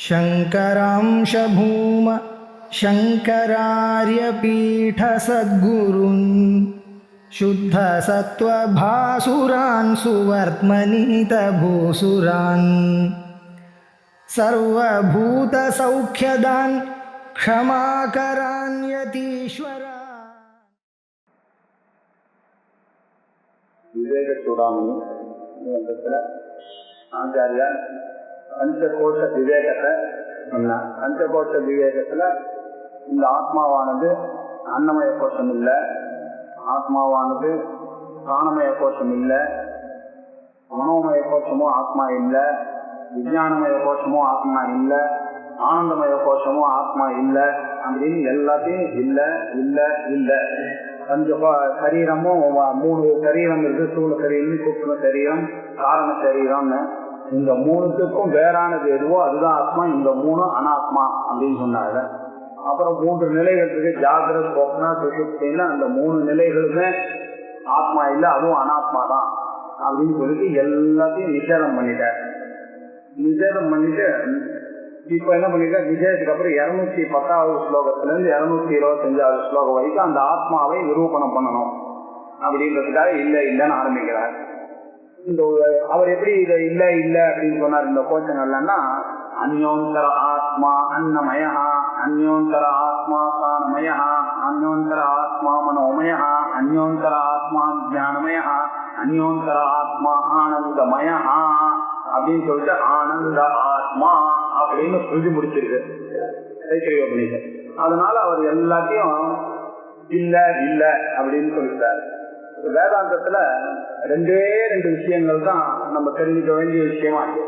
शङ्करांश भूम शङ्करार्यपीठसद्गुरून् शुद्धसत्त्वभासुरान् सुवर्त्मनीतभूसुरान् सर्वभूतसौख्यदान् क्षमाकरान् यतीश्वरान्. விவேக சூடாமணி ஆச்சாரியா பஞ்சகோஷ விவேகத்தை சொன்னார். பஞ்சகோஷ விவேகத்துல இந்த ஆத்மாவானது அன்னமய கோஷம் இல்லை, ஆத்மாவானது பிராணமய கோஷம் இல்லை, மனோமய கோஷமும் ஆத்மா இல்லை, விஞ்ஞானமய கோஷமும் ஆத்மா இல்லை, ஆனந்தமய கோஷமும் ஆத்மா இல்லை அப்படின்னு எல்லாத்தையும் இல்லை இல்லை இல்லை. பஞ்ச சரீரமும் 3 சரீரம் இருக்கு. ஸ்தூல சரீரம், சூக்ஷ்ம சரீரம், காரண சரீரம்னு. இந்த 3த்துக்கும் வேறானது எதுவோ அதுதான் ஆத்மா. இந்த 3 அனாத்மா அப்படின்னு சொன்னாங்க. அப்புறம் 3 நிலைகள் இருக்கு, ஜாகிரத், சொப்னா, சுஷுப்தின்னு. அந்த 3 நிலைகளுமே ஆத்மா இல்லை, அதுவும் அனாத்மா தான் அப்படின்னு சொல்லிட்டு எல்லாத்தையும் நிஷேதம் பண்ணிட்டார். நிஷேதம் பண்ணிட்டு இப்ப என்ன பண்ணிருக்க, நிஷேதத்துக்கு அப்புறம் 210வது ஸ்லோகத்துல இருந்து 225வது ஸ்லோகம் வரைக்கும் அந்த ஆத்மாவை நிரூபணம் பண்ணணும் அப்படின்றதுக்காக இல்லை இல்லைன்னு ஆரம்பிக்கிறார். இந்த அவர் எப்படி இதை இல்லை இல்லை அப்படின்னு சொன்னார் இந்த கோஷங்கள்லன்னா, அந்யோந்தர ஆத்மா அன்னமயா, அந்யோந்தர ஆத்மா பிராணமயா, அந்யோந்தர ஆத்மா மனோமயா, அந்யோந்தர ஆத்மா ஞானமயா, அந்யோந்தர ஆத்மா ஆனந்தமயா அப்படின்னு சொல்லிட்டு ஆனந்த ஆத்மா அப்படின்னு சொல்லி முடிச்சிருக்கு. அதனால அவர் எல்லாத்தையும் இல்ல இல்ல அப்படின்னு சொல்லிட்டார். வேதாந்தத்துல 2 விஷயங்கள் தான் நம்ம தெரிஞ்சுக்க வேண்டிய விஷயமா இருக்கு.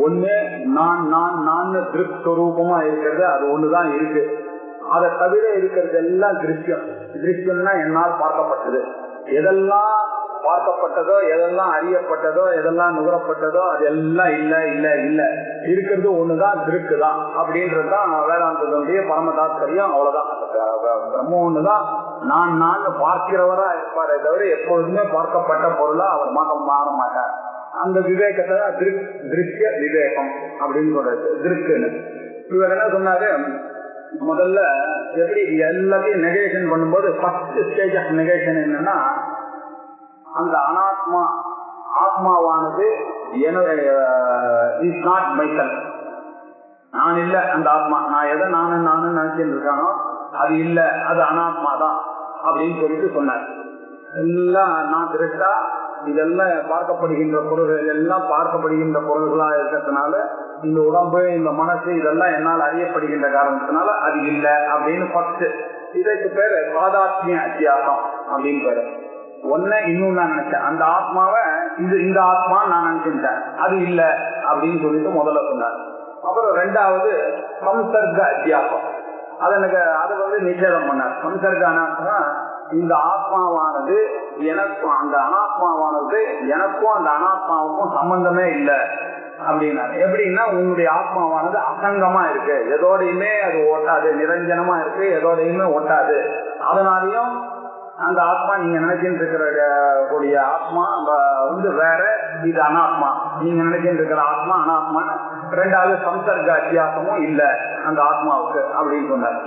ஒண்ணு நான் நான் நான் திருப் ஸ்வரூபமா இருக்கிறது, அது ஒண்ணுதான் இருக்கு. அதை தவிர இருக்கிறது எல்லாம் திருஷ்யம். திருஷ்யம்னா என்னால் பார்க்கப்பட்டது. எதெல்லாம் பார்க்கப்பட்டதோ, எதெல்லாம் அறியப்பட்டதோ, எதெல்லாம் நுகரப்பட்டதோ அது எல்லாம் இல்ல இல்ல இல்ல. இருக்கிறது ஒண்ணுதான், திருக்குதான் அப்படின்றதுதான் வேதாந்தத்தினுடைய பரம தாத்பரியம். அவ்வளவுதான். பிரம்ம ஒண்ணுதான். நான் நான் பார்க்கிறவரா இருப்பாரே தவிர எப்பொழுதுமே பார்க்கப்பட்ட பொருளா அவர் மாற மாட்டார். அந்த விவேகத்தை திருஷ்ய விவேகம் அப்படின்னு சொல்றது, திருக்குன்னு. இவர் என்ன சொன்னாரு, முதல்ல எப்படி எல்லாத்தையும் நெகேஷன் பண்ணும்போது ஃபர்ஸ்ட் ஸ்டேஜ் ஆஃப் நெகேஷன் என்னன்னா, அந்த அனாத்மா ஆத்மாவானது இஸ் நாட் மைசெல்ஃப். நான் இல்லை அந்த ஆத்மா. நான் எதை நானும் நினைச்சுட்டு இருக்கானோ அது இல்லை, அது அனாத்மா தான் அப்படின்னு சொல்லிட்டு சொன்னார். எல்லாம் நான் திருஷ்டா, இதெல்லாம் பார்க்கப்படுகின்ற பொருள்கள் எல்லாம் பார்க்கப்படுகின்ற பொருள்களா இருக்கிறதுனால இந்த உடம்பு, இந்த மனசு இதெல்லாம் என்னால் அறியப்படுகின்ற காரணத்தினால அது இல்லை அப்படின்னு ஃபர்ஸ்ட். இதற்கு பேரு சாதாத்மிய அத்தியாசம் அப்படின்னு பேரு. ஒன்னு இன்னும் நான் நினைச்சேன், அந்த ஆத்மாவை இந்த ஆத்மா நான் நினைச்சுட்டேன், அது இல்லை அப்படின்னு சொல்லிட்டு முதல்ல சொன்னார். அப்புறம் 2வது சம்சர்க அத்தியாசம். அதை நிஷேதம் பண்ணார். சம்சர்கானா இந்த ஆத்மாவானது எனக்கும், அந்த அனாத்மாவானது எனக்கும் அந்த அனாத்மாவுக்கும் சம்பந்தமே இல்லை அப்படின்னாரு. எப்படின்னா, உன்னுடைய ஆத்மாவானது அசங்கமா இருக்கு, எதோடையுமே அது ஓட்டாது, நிரஞ்சனமா இருக்கு, எதோடையுமே ஓட்டாது. அதனாலையும் அந்த ஆத்மா நீங்க நினைச்சிட்டு இருக்கிற கூடிய ஆத்மா வேற, இது அனாத்மா. நீங்க நினைச்சிட்டு இருக்கிற ஆத்மா அனாத்மா. 2வது சம்சர்க அத்தியாசமும் இல்லை அந்த ஆத்மாவுக்கு அப்படின்னு சொன்னார்.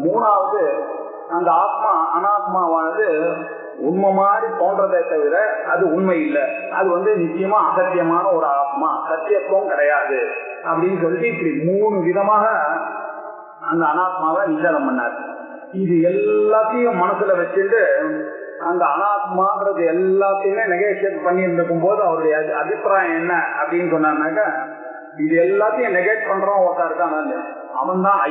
3வது அந்த ஆத்மா அனாத்மாவானது உண்மை மாதிரி தோன்றதை தவிர அது உண்மை இல்லை, அது நிச்சயமா அசத்தியமான ஒரு ஆத்மா, சத்தியத்துவம் கிடையாது அப்படின்னு சொல்லிட்டு இப்படி 3 விதமாக அந்த அனாத்மாவை நிஷேதம் பண்ணார். இது எல்லாத்தையும் மனசுல வச்சுட்டு அந்த அனாத்மான்றது எல்லாத்தையுமே நெகேஷன் பண்ணிட்டு இருக்கும் போது அவருடைய அபிப்பிராயம் என்ன அப்படின்னு சொன்னாருனாக்கா, இது எல்லாத்தையும் நெகேட் பண்றோம் ஒருத்தர் இருக்கான், அவன் தான் ஐ.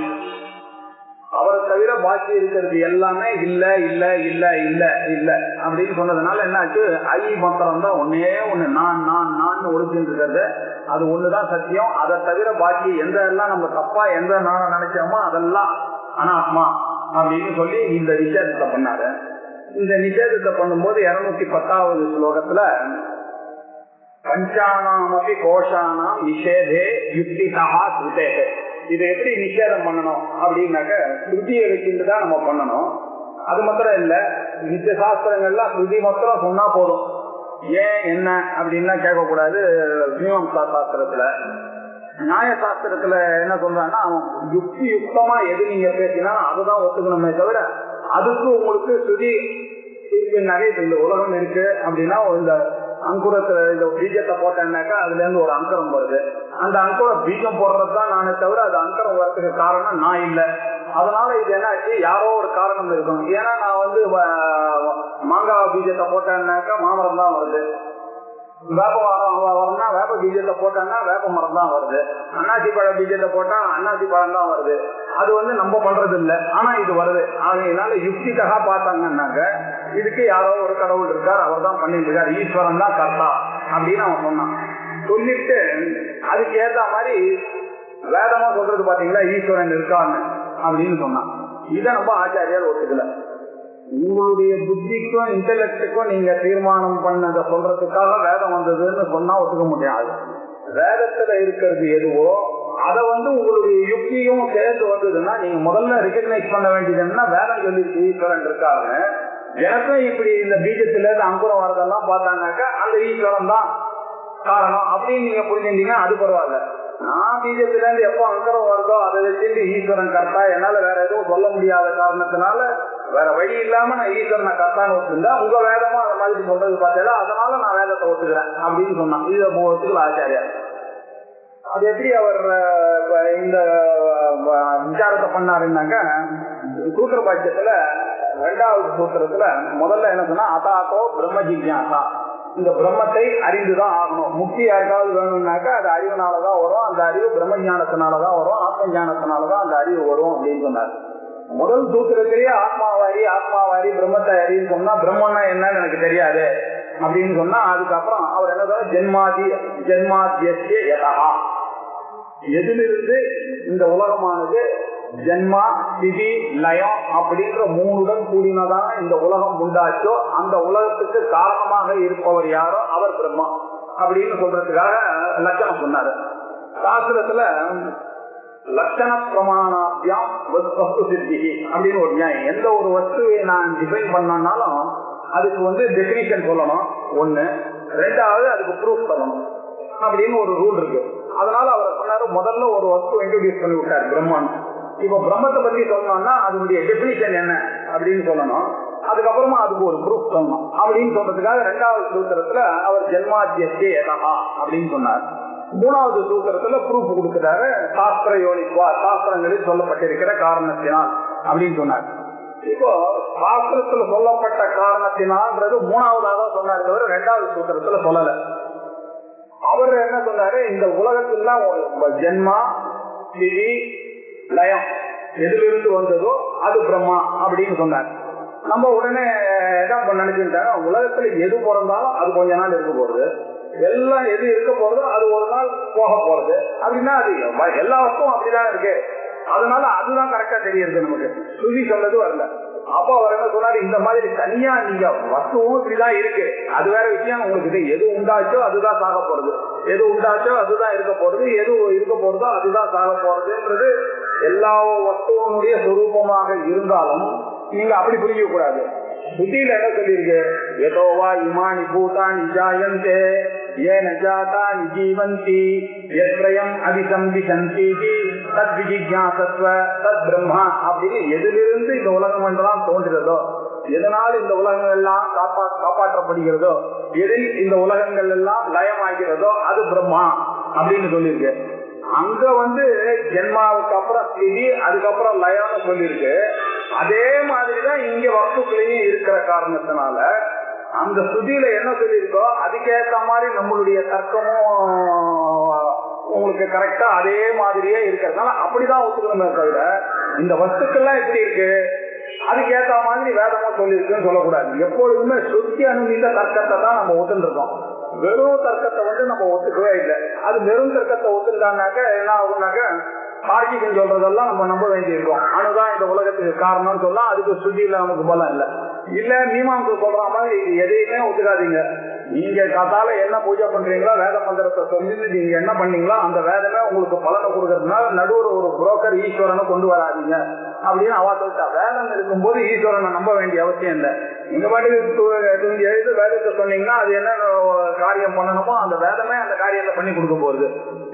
அவரை தவிர பாக்கி இருக்கிறது எல்லாமே இல்ல இல்ல இல்ல இல்ல இல்ல அப்படின்னு சொன்னதுனால என்னாச்சு, ஐ மாத்திரம் தான் ஒன்னே ஒண்ணு, நான் நான் நான் ஒழிச்சுட்டு இருக்கிறது அது ஒண்ணுதான் சத்தியம். அதை தவிர பாக்கி எந்த எல்லாம் நம்ம தப்பா எந்த நான் நினைச்சோமோ அதெல்லாம் அனாத்மா அப்படின்னு சொல்லி இந்த நிஷேதத்தை பண்ணாரு. இந்த நிஷேதத்தை பண்ணும்போது 210வது ஸ்லோகத்துல பஞ்சானாமபி கோஷானாம் நிஷேதே யுக்திதா ஸ்ருதே. இதை எப்படி நிஷேதம் பண்ணணும் அப்படின்னாக்க, ஸ்ருதியை வச்சுட்டுதான் நம்ம பண்ணணும். அது மாத்திரம் இல்ல, நித்திய சாஸ்திரங்கள்லாம் ஸ்ருதி மாத்திரம் சொன்னா போதும். ஏன் என்ன அப்படின்னா கேட்கக்கூடாது. மீமாம்சா சாஸ்திரத்துல நியாயசாஸ்திரத்துல என்ன சொல்றான்னா, அவன் யுக்தி யுக்தமா எது நீங்க பேசினா அதுதான் ஒத்துக்கணுமே தவிர, அதுக்கு உங்களுக்கு சுதி நிறைய இந்த உலகம் இருக்கு அப்படின்னா, இந்த அங்குரத்துல இந்த பீஜத்தை போட்டேன்னாக்கா அதுல இருந்து ஒரு அங்கரம் வருது. அந்த அங்குர பீஜம் போடுறதுதான் நானே தவிர அது அங்கரம் வர்றதுக்கு காரணம் நான் இல்லை. அதனால இது என்ன ஆச்சு, யாரோ ஒரு காரணம் இருக்கும். ஏன்னா நான் மாங்காய் பீஜத்தை போட்டேன்னாக்கா மாமரம் தான் வருது, வேப்ப வரணும்னா வேப்ப பீஜத்தை போட்டான்னா வேப்ப மரம் தான் வருது, அன்னாசி பழ பீஜத்தை போட்டா அன்னாசி பழம் தான் வருது. அது நம்ம பண்றது இல்லை, ஆனா இது வருது. அதனால யுக்திக்காக பார்த்தாங்கன்னாக்க இதுக்கு யாரோ ஒரு கடவுள் இருக்கார், அவர் தான் பண்ணிட்டு இருக்காரு, ஈஸ்வரன் தான் கர்த்தா அப்படின்னு அவன் சொன்னான். சொல்லிட்டு அதுக்கு ஏற்ற மாதிரி வேதமா சொல்றது பாத்தீங்களா, ஈஸ்வரன் இருக்கான்னு அப்படின்னு சொன்னான். இதை நம்ம ஆச்சாரியார் ஒத்துக்கல. உங்களுடைய புத்திக்கும் இன்டெலெக்டுக்கும் நீங்க தீர்மானம் பண்ணதை சொல்றதுக்காக வேதம் வந்ததுன்னு சொன்னா ஒத்துக்க முடியாது. வேதத்துல இருக்கிறது எதுவோ அதை உங்களுடைய யுக்தியும் சேர்ந்து வந்ததுன்னா நீங்க முதல்ல ரெகக்னைஸ் பண்ண வேண்டியது என்ன, வேதம் சொல்லிருக்கு ஈஸ்வரன் இருக்காங்க, எனக்கும் இப்படி இந்த பீஜத்துல இருந்து அங்குரம் வரதெல்லாம் பார்த்தாங்கனாக்கா அந்த ஈஸ்வரன் தான் காரணம் அப்படின்னு நீங்க புரிஞ்சுட்டீங்கன்னா அது பரவாயில்ல. நான் பீஜத்துல இருந்து எப்போ அங்கரம் வருதோ அதை வச்சுட்டு ஈஸ்வரன் கர்த்தா, என்னால வேற எதுவும் சொல்ல முடியாத காரணத்தினால வேற வழி இல்லாம நான் ஈஸ்வரனை கர்த்தான்னு ஒத்துருந்தா, உங்க வேதமும் அந்த மாதிரி சொல்றது பார்த்தா அதனால நான் வேதத்தை ஒத்துக்கிறேன் அப்படின்னு சொன்னான். இதை ஒத்துக்கல ஆச்சாரியார். அது எப்படி அவர் இந்த விசாரத்தை பண்ணாருன்னாக்கா, சூத்திர பாக்கியத்துல 2வது சூத்திரத்துல முதல்ல என்ன சொன்னா, அதாக்கோ பிரம்ம ஜிக்யாசா, இந்த பிரம்மத்தை அறிந்துதான் ஆகணும். முக்தி யாருக்காவது வேணும்னாக்கா அது அறிவுனாலதான் வரும், அந்த அறிவு பிரம்ம ஞானத்தினாலதான் வரும், ஆத்ம ஞானத்தினாலதான் அந்த அறிவு வரும் அப்படின்னு சொன்னார். முதல் சூத்திரத்திலேயே ஆத்மாவாரி பிரம்மத்தை அறின்னு சொன்னா, பிரம்மன்னா என்னன்னு எனக்கு தெரியாது அப்படின்னு சொன்னா, அதுக்கப்புறம் அவர் என்ன ஜென்மாத்திய யதா, எதிலிருந்து இந்த உலகமானது ஜென்மா ஸ்திதி லயம் அப்படின்ற 3உடன் கூடினதான இந்த உலகம் உண்டாச்சோ அந்த உலகத்துக்கு காரணமாக இருப்பவர் யாரோ அவர் பிரம்மா அப்படின்னு சொல்றதுக்காக லட்சணம் சொன்னாரு. சாஸ்திரத்துல லட்சண பிரமாணாபியாம் வஸ்து சித்தி அப்படின்னு ஒரு நியாயம். எந்த ஒரு வஸ்துவை நான் டிஃபைன் பண்ணனாலும் அதுக்கு டெபினிஷன் சொல்லணும் ஒண்ணு, 2வது அதுக்கு ப்ரூஃப் சொல்லணும் அப்படின்னு ஒரு ரூல் இருக்கு. அதனால அவர் சொன்னாரு, முதல்ல ஒரு வஸ்து இன்ட்ரோடியூஸ் பண்ணி விட்டார் பிரம்மான். இப்போ பிரம்மத்தை பத்தி சொல்லணும்னா அதனுடைய டெபினிஷன் என்ன அப்படின்னு சொல்லணும், அதுக்கப்புறமா அதுக்கு ஒரு ப்ரூஃப் சொல்லணும் அப்படின்னு சொல்றதுக்காக 2வது சூத்திரத்துல அவர் ஜென்மாத்தியே யதா அப்படின்னு சொன்னார். 3வது சூத்திரத்துல ப்ரூஃப் கொடுக்கிறாரு, சாஸ்திர யோனித்வா, சாஸ்திரங்களில் சொல்லப்பட்டிருக்கிற காரணத்தினால் அப்படின்னு சொன்னார். இப்போ சாஸ்திரத்துல சொல்லப்பட்ட காரணத்தினால்ன்றது 3வதாக சொன்னார் தவிர 2வது சூத்திரத்துல சொல்லல. அவர் என்ன சொன்னாரு, இந்த உலகத்துலாம் ஜென்மா ஸ்திதி லயம் எதிலிருந்து வந்ததோ அது பிரம்மா அப்படின்னு சொன்னார். நம்ம உடனே என்ன நினைச்சுட்டாங்க, உலகத்துல எது பிறந்தாலும் அது கொஞ்ச நாள் இருக்க போறது, எல்லாம் எது இருக்க போறதோ அது ஒரு நாள் போக போறது அப்படின்னா அது எல்லா வஸ்துவும் அப்படிதான் இருக்கு, அதனால அதுதான் கரெக்டா தெரியுது நமக்கு, சுதி சொல்லது வரல. அப்போ அவர் என்ன சொன்னாரு, இந்த மாதிரி தனியா நீங்க வஸ்துவும் இப்படிதான் இருக்கு, அது வேற விஷயம், உங்களுக்கு எது உண்டாச்சோ அதுதான் சாக போறது, எது உண்டாச்சோ அதுதான் இருக்க போறது, எது இருக்க போறதோ அதுதான் சாக போறதுன்றது எல்லா வஸ்துவனுடைய சொரூபமாக இருந்தாலும் நீங்க அப்படி புரிய கூடாது. புத்தியில என்ன சொல்லியிருக்கு, யதோவா இமானி பூதானி ஜாயந்தே ஏன ஜாதானி ஜீவந்தி யத்ரயம் அபிசம்பிசந்தி தத் விஜிக்ஞாசத்வ தத் பிரம்மா அப்படின்னு எதிலிருந்து இந்த உலகம் என்றெல்லாம் தோன்றுகிறதோ, எதனால் இந்த உலகங்கள் எல்லாம் காப்பாற்றப்படுகிறதோ, எதில் இந்த உலகங்கள் எல்லாம் லயமாகிறதோ அது பிரம்மா அப்படின்னு சொல்லியிருக்கு. அங்க ஜென்மாவுக்கு அப்புறம் ஸ்திதி, அதுக்கப்புறம் லயம்னு சொல்லியிருக்கு. அதே மாதிரிதான் இங்க வஸ்துக்களையும் இருக்கிற காரணத்தினால அந்த ஸ்துதியில என்ன சொல்லியிருக்கோ அதுக்கேற்ற மாதிரி நம்மளுடைய தர்க்கமும் உங்களுக்கு கரெக்டா அதே மாதிரியே இருக்கிறதுனால அப்படிதான் ஒத்துக்கணுமே தவிர, இந்த வஸ்துக்கள்லாம் எப்படி இருக்கு அதுக்கேற்ற மாதிரி வேதமும் சொல்லியிருக்குன்னு சொல்லக்கூடாது. எப்பொழுதுமே சுத்தி அனுமதித்த தர்க்கத்தை தான் நம்ம ஒத்துருக்கோம். வெறும் தர்க்கத்தை நம்ம ஒத்துக்கவே இல்லை. அது வெறும் தர்க்கத்தை ஒத்துக்கிட்டாங்கனாக்க என்ன ஆகுனாக்க, மார்க்கிங் சொல்றதெல்லாம் நம்ம நம்ப வேண்டியிருக்கோம். அணுதான் இந்த உலகத்துக்கு காரணம்னு சொல்லலாம், அதுக்கு சுத்தியில நமக்கு பலம் இல்லை. இல்ல மீமாம்சை சொல்ற மாதிரி எதையுமே ஒத்துக்காதீங்க. நீங்க காத்தால என்ன பூஜை பண்றீங்களோ வேத மந்திரத்தை சொல்லி நீங்க என்ன பண்ணீங்களோ அந்த வேதமே உங்களுக்கு பலனை கொடுக்கறதுனால நடுவர் ஒரு புரோக்கர் ஈஸ்வரனை கொண்டு வராதீங்க அப்படின்னு அவ சொல்லிட்டா. வேதம் இருக்கும்போது ஈஸ்வரனை நம்ப வேண்டிய அவசியம் இல்லை. இந்த பாட்டுக்கு எழுது வேதத்தை சொன்னீங்கன்னா அது என்ன காரியம் பண்ணணுமோ அந்த வேதமே அந்த காரியத்தை பண்ணி கொடுக்க போகுது.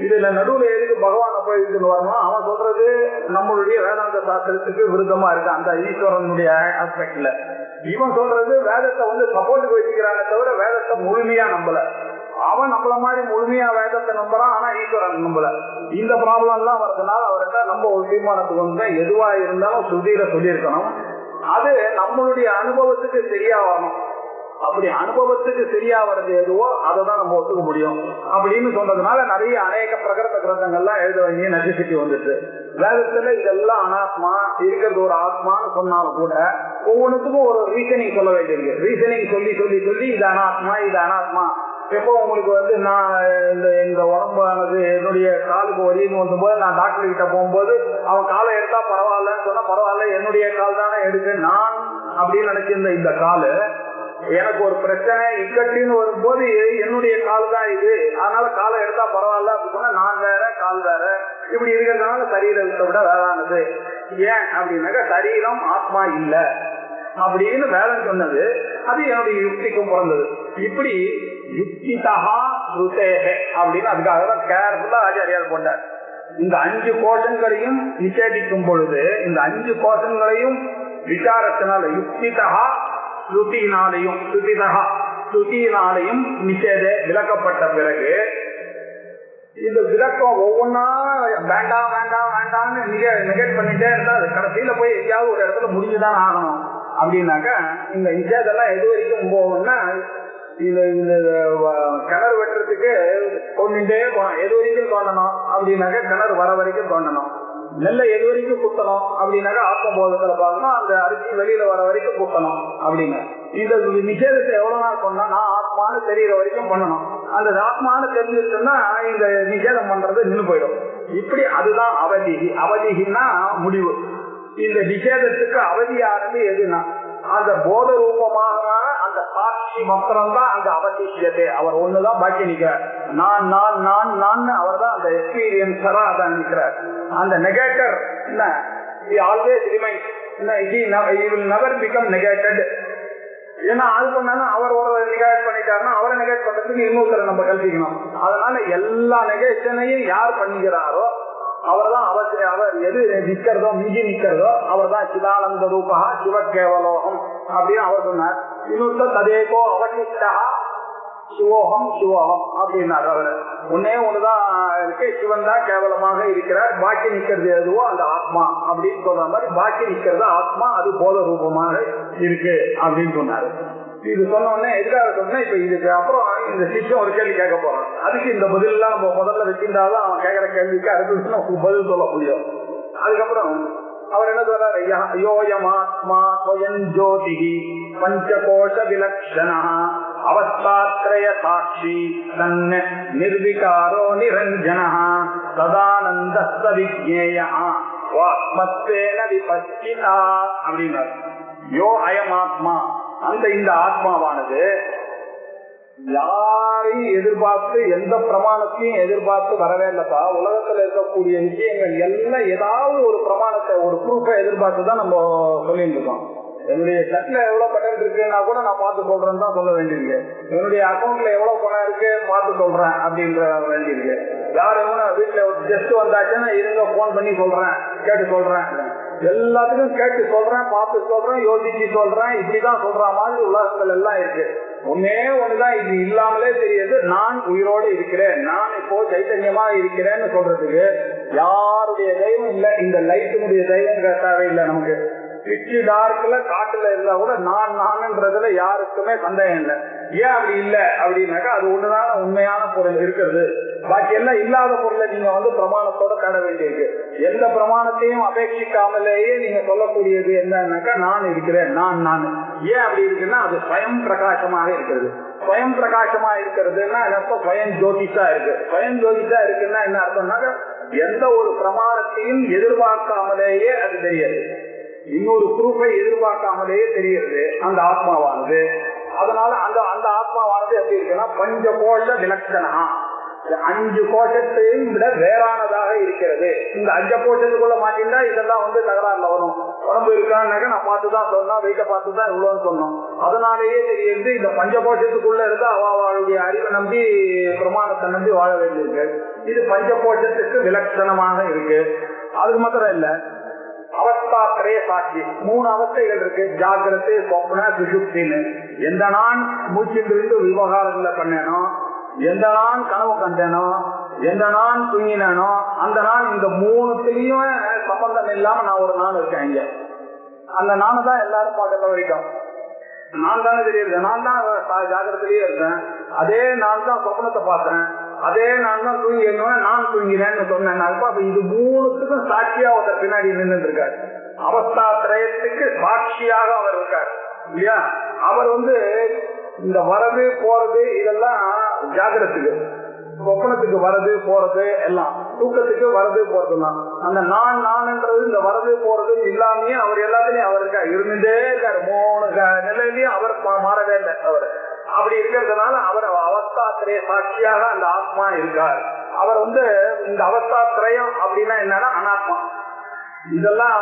இதுல நடுவுல எதுக்கு பகவானை போய் இதுன்னு வரணும்? அவன் சொல்றது நம்மளுடைய வேதாந்த சாஸ்திரத்துக்கு விருத்தமா இருக்கு அந்த ஈஸ்வரனுடைய ஆஸ்பெக்ட்ல. இவன் சொல்றது வேதத்தை சப்போர்ட்டுக்கு வச்சுக்கிறானே தவிர வேதத்தை முழுமையா நம்பல. அவன் நம்மள மாதிரி முழுமையா வேதத்தை நம்புறான், ஆனா ஈஸ்வரன் நம்பல. இந்த ப்ராப்ளம் எல்லாம் வரதுனால அவர்கிட்ட நம்ம ஒரு தீர்மானத்துக்கு எதுவா இருந்தாலும் சுருதியில சொல்லியிருக்கணும். அது நம்மளுடைய அனுபவத்துக்கு சரியா வரணும். அப்படி அனுபவத்துக்கு சரியா வர்றது எதுவோ அதை தான் நம்ம ஒத்துக்க முடியும் அப்படின்னு சொன்னதுனால நிறைய அநேக பிரகரண கிரந்தங்கள்லாம் எழுத வேண்டிய நெசசிட்டி வந்துட்டு. வேதத்துல இதெல்லாம் அனாத்மா இருக்கிறது ஒரு ஆத்மான்னு சொன்னாலும் கூட ஒவ்வொன்றுத்துக்கும் ஒரு ரீசனிங் சொல்ல வேண்டியிருக்கு. ரீசனிங் சொல்லி சொல்லி சொல்லி இது அனாத்மா இது அனாத்மா. எப்போ உங்களுக்கு நான் இந்த உடம்பானது என்னுடைய காலுக்கு வலின்னு வந்தபோது நான் டாக்டர் கிட்ட போகும்போது அவன் காலை எடுத்தா பரவாயில்லன்னு சொன்னா பரவாயில்ல, என்னுடைய கால் தானே எடுத்து நான் அப்படின்னு நினைச்சிருந்த இந்த காலு எனக்கு ஒரு பிரச்சனை இக்கட்டின்னு வரும்போது என்னுடைய கால் தான் இது, அதனால காலை எடுத்தா பரவாயில்ல அப்படின்னா நான் வேற கால் வேற இப்படி இருக்கிறதுனால சரீரத்தை விட வேறானது. ஏன் அப்படின்னாக்கா சரீரம் ஆத்மா இல்ல அப்படின்னு வேலை சொன்னது. அது என்னுடைய யுக்திக்கும் பிறந்தது. இப்படி யுக்திதா ஸ்ருதேஹே அப்படின்னு அதுக்காக தான் கேர்ஃபுல்லா ஆச்சாரியார் போட்டார். இந்த 5 கோஷங்களையும் நிஷேதிக்கும் பொழுது இந்த 5 கோஷங்களையும் விசாரத்தினால யுக்திதா ஸ்ருதியினாலையும் நிஷேத விளக்கப்பட்ட பிறகு இந்த விளக்கம் ஒவ்வொன்னா வேண்டாம் வேண்டாம் வேண்டாம்னு நெகேட் பண்ணிட்டே இருந்தா அது கடைசியில போய் எங்கேயாவது ஒரு இடத்துல முடிஞ்சுதான் ஆகணும். அப்படின்னாக்கா இந்த நிஷேதெல்லாம் எது வரைக்கும் போகணும்னா இந்த கிணறு வெட்டுறதுக்கு கொண்டுட்டே போனோம். எது வரைக்கும் தோண்டணும் அப்படின்னாக்கா கிணறு வர வரைக்கும் தோண்டணும். நெல்ல எது வரைக்கும் குத்தணும் அப்படின்னாக்கா ஆத்மபோதத்துல பார்க்கணும். அந்த அரிசி வெளியில வர வரைக்கும் குத்தணும் அப்படின்னு இந்த நிஷேதத்தை எவ்வளவு நாள் பண்ணா நான் ஆத்மானு தெரியற வரைக்கும் பண்ணணும். அந்த ஆத்மானு தெரிஞ்சிருச்சுன்னா இந்த நிஷேதம் பண்றது நின்று போயிடும். இப்படி அதுதான் அவதிகி. அவதிகின்னா முடிவு. இந்த நிஷேதத்துக்கு அவதியானது எதுனா அந்த போத ரூபமாக அந்த சாட்சி மாத்திரம் தான் அந்த அவசியத்தை. அவர் ஒண்ணுதான் பாக்கி நிற்கிறார். நான் நான் நான் நான் அவர் தான் அந்த எக்ஸ்பீரியன்ஸரா அதான் நிற்கிறார். அந்த நெகேட்டர் என்ன always remains, he will never become negated. ஏன்னா அது பண்ணாலும் அவர் ஒரு நெகேட் பண்ணிட்டாருன்னா அவரை நெகேட் பண்றதுக்கு இன்னொருத்தரை நம்ம கல்பிக்கணும். அதனால எல்லா நெகேஷனையும் யார் பண்ணிக்கிறாரோ அவர் தான் அவர் எது நிக்கிறதோ மிஞ்சி நிக்கிறதோ அவர் தான் சிதானந்த ரூபா சிவகேவலோகம் அப்படின்னு அவர் சொன்னார். இன்னொருத்தர் ததேகோ அவசிஷ்டா சிவோகம் சிவோகம் அப்படின்னாரு. அவர் ஒன்னே ஒண்ணுதான் இருக்கு, சிவன் தான் கேவலமாக இருக்கிறார், பாக்கி நிக்கிறது எதுவோ அந்த ஆத்மா அப்படின்னு சொல்ற மாதிரி பாக்கி நிக்கிறது ஆத்மா, அது போத ரூபமாக இருக்கு அப்படின்னு சொன்னாரு. இது சொன்ன உடனே எதுக்காக சொன்னா இப்ப இதுக்கு அப்புறம் இந்த சிஷ்யம் ஒரு கேள்வி கேட்க போறான். அதுக்கு இந்த பதில் எல்லாம் நம்ம முதல்ல வச்சிருந்தாலும் அவன் கேட்கிற கேள்விக்கு அடுத்து பதில் சொல்ல முடியும். அதுக்கப்புறம் அவர் என்ன சொல்றாரு, யோயமாத்மா ஸ்வயம் ஜோதிஹி பஞ்சகோஷ விலக்ஷணா அவஸ்தாத்ரய சாட்சி தன்ன நிர்விகாரோ நிரஞ்சனா சதானந்த விஜ்ஞேயா வாத்மத்வேன விபஸ்சிதா அப்படின்னாரு. யோ அயமாத்மா, அந்த இந்த ஆத்மாவானது யாரையும் எதிர்பார்த்து எந்த பிரமாணத்தையும் எதிர்பார்த்து வரவே இல்லப்பா. உலகத்துல இருக்கக்கூடிய விஷயங்கள் எல்லாம் ஏதாவது ஒரு பிரமாணத்தை ஒரு ப்ரூஃபை எதிர்பார்த்து தான் நம்ம சொல்லிட்டு இருக்கோம். என்னுடைய சட்ல எவ்வளவு பட்டன் இருக்குன்னா கூட நான் பார்த்து சொல்றேன்னு தான் சொல்ல வேண்டியிருக்கு. என்னுடைய அக்கௌண்ட்ல எவ்வளவு பணம் இருக்கு பார்த்து சொல்றேன் அப்படின்ற வேண்டியிருக்கு. யாரும் வீட்டுல ஜஸ்ட் வந்தாச்சுன்னா இருங்க போன் பண்ணி சொல்றேன் கேட்டு சொல்றேன், எல்லாத்துக்கும் கேட்டு சொல்றேன் பார்த்து சொல்றேன் யோசிச்சு சொல்றேன் இப்படிதான் சொல்ற மாதிரி உலகங்கள் எல்லாம் இருக்கு. ஒன்னே ஒண்ணுதான் இது இல்லாமலே தெரியுது, நான் உயிரோடு இருக்கிறேன், நான் இப்போ சைத்தன்யமா இருக்கிறேன்னு சொல்றதுக்கு யாருடைய தெய்வம் இல்லை. இந்த லைட்டினுடைய தெய்வம் கேட்டாவே இல்லை. நமக்கு பிச்சு டார்க்ல காட்டுல இருந்தா கூட நான்ன்றதுல யாருக்குமே சந்தேகம் இல்லை. ஏன் அப்படி இல்லை அப்படின்னாக்கா அது ஒண்ணுதான் உண்மையான பொருள் இருக்கிறது. பாக்கி எல்லாம் இல்லாத பொருளை நீங்க பிரமாணத்தோட தேட வேண்டியிருக்கு. எந்த பிரமாணத்தையும் அபேட்சிக்காமலேயே நீங்க சொல்லக்கூடியது என்னன்னாக்கா நான் இருக்கிறேன் நான். ஏன் அப்படி இருக்குன்னா அது ஸ்வயம் பிரகாசமாக இருக்கிறது. ஸ்வயம் பிரகாசமா இருக்கிறதுன்னா அர்த்தம் ஸ்வயம் ஜோதிஷா இருக்கு. ஸ்வயம் ஜோதிஷா இருக்குன்னா என்ன அர்த்தம்னாக்கா எந்த ஒரு பிரமாணத்தையும் எதிர்பார்க்காமலேயே அது தெரியாது, இன்னொரு ப்ரூஃபை எதிர்பார்க்காமலேயே தெரிகிறது அந்த ஆத்மாவானது. அதனால அந்த ஆத்மாவானது எப்படி இருக்குன்னா பஞ்சகோஷ விலட்சணா, 5 கோஷத்தையும் விட வேறானதாக இருக்கிறது. இந்த 5 கோஷத்துக்குள்ள மாட்டிருந்தா இதெல்லாம் தகராறுல வரும். உடம்பு இருக்கான்னாக்க நான் பார்த்துதான் சொன்னோம், வெயிட்ட பார்த்துதான் இவ்வளவுன்னு சொன்னோம். அதனாலேயே தெரியுது இந்த பஞ்சகோஷத்துக்குள்ள இருந்து அவளுடைய அறிவை நம்பி பிரமாணத்தை நம்பி வாழ வேண்டியிருக்கு. இது பஞ்சகோஷத்துக்கு விலட்சணமாக இருக்கு. அதுக்கு மாத்திரம் இல்ல, அவஸ்தாத்திரைய சாட்சி 3 அவஸ்தைகள் இருக்கு. ஜாகிரதை, சொப்ன, சுஷுப்தின்னு. எந்த நான் மூச்சிலிருந்து விவகாரங்களை பண்ணேனோ, எந்த நான் கனவு கண்டேனோ, எந்த நான் தூங்கினேனோ, அந்த நான் இந்த 3த்துலயும் சம்பந்தம் இல்லாம நான் ஒரு நான் இருக்கேன். இங்க அந்த நானு தான் எல்லாரும் பார்க்கற வரைக்கும் நான் தானே தெரியுது. நான் தான் ஜாகிரத்திலேயே இருக்கேன். அதே நான் தான் சொப்னத்தை பார்த்தேன். அதே நான் தான் தூங்கினோட நான் தூங்கினேன்னு சொன்னேன். அப்ப இது 3த்துக்கும் சாட்சியா ஒருத்தர் பின்னாடி நின்று இருக்காரு. அவஸ்தா திரயத்துக்கு சாட்சியாக அவர் இருக்கார் இல்லையா? அவர் இந்த வரது போறது இதெல்லாம் ஜாகிரத்துக்கு, சொப்பனத்துக்கு வரது போறது எல்லாம், தூக்கத்துக்கு வரது போறதுதான். அந்த நான்ன்றது இந்த வரது போறது இல்லாமயே அவர் எல்லாத்துலயும் அவர் இருக்கார், இருந்துட்டே இருக்காரு. 3 நிலையிலயும் அவர் மாறவே இல்லை. அவர் அப்படி இருக்கிறதுனால அவர் அவஸ்தாத்திரைய சாட்சியாக அந்த ஆத்மா இருக்கார். அவர் இந்த அவஸ்தாத்திரயம் அப்படின்னா என்னன்னா அனாத்மா. இதெல்லாம்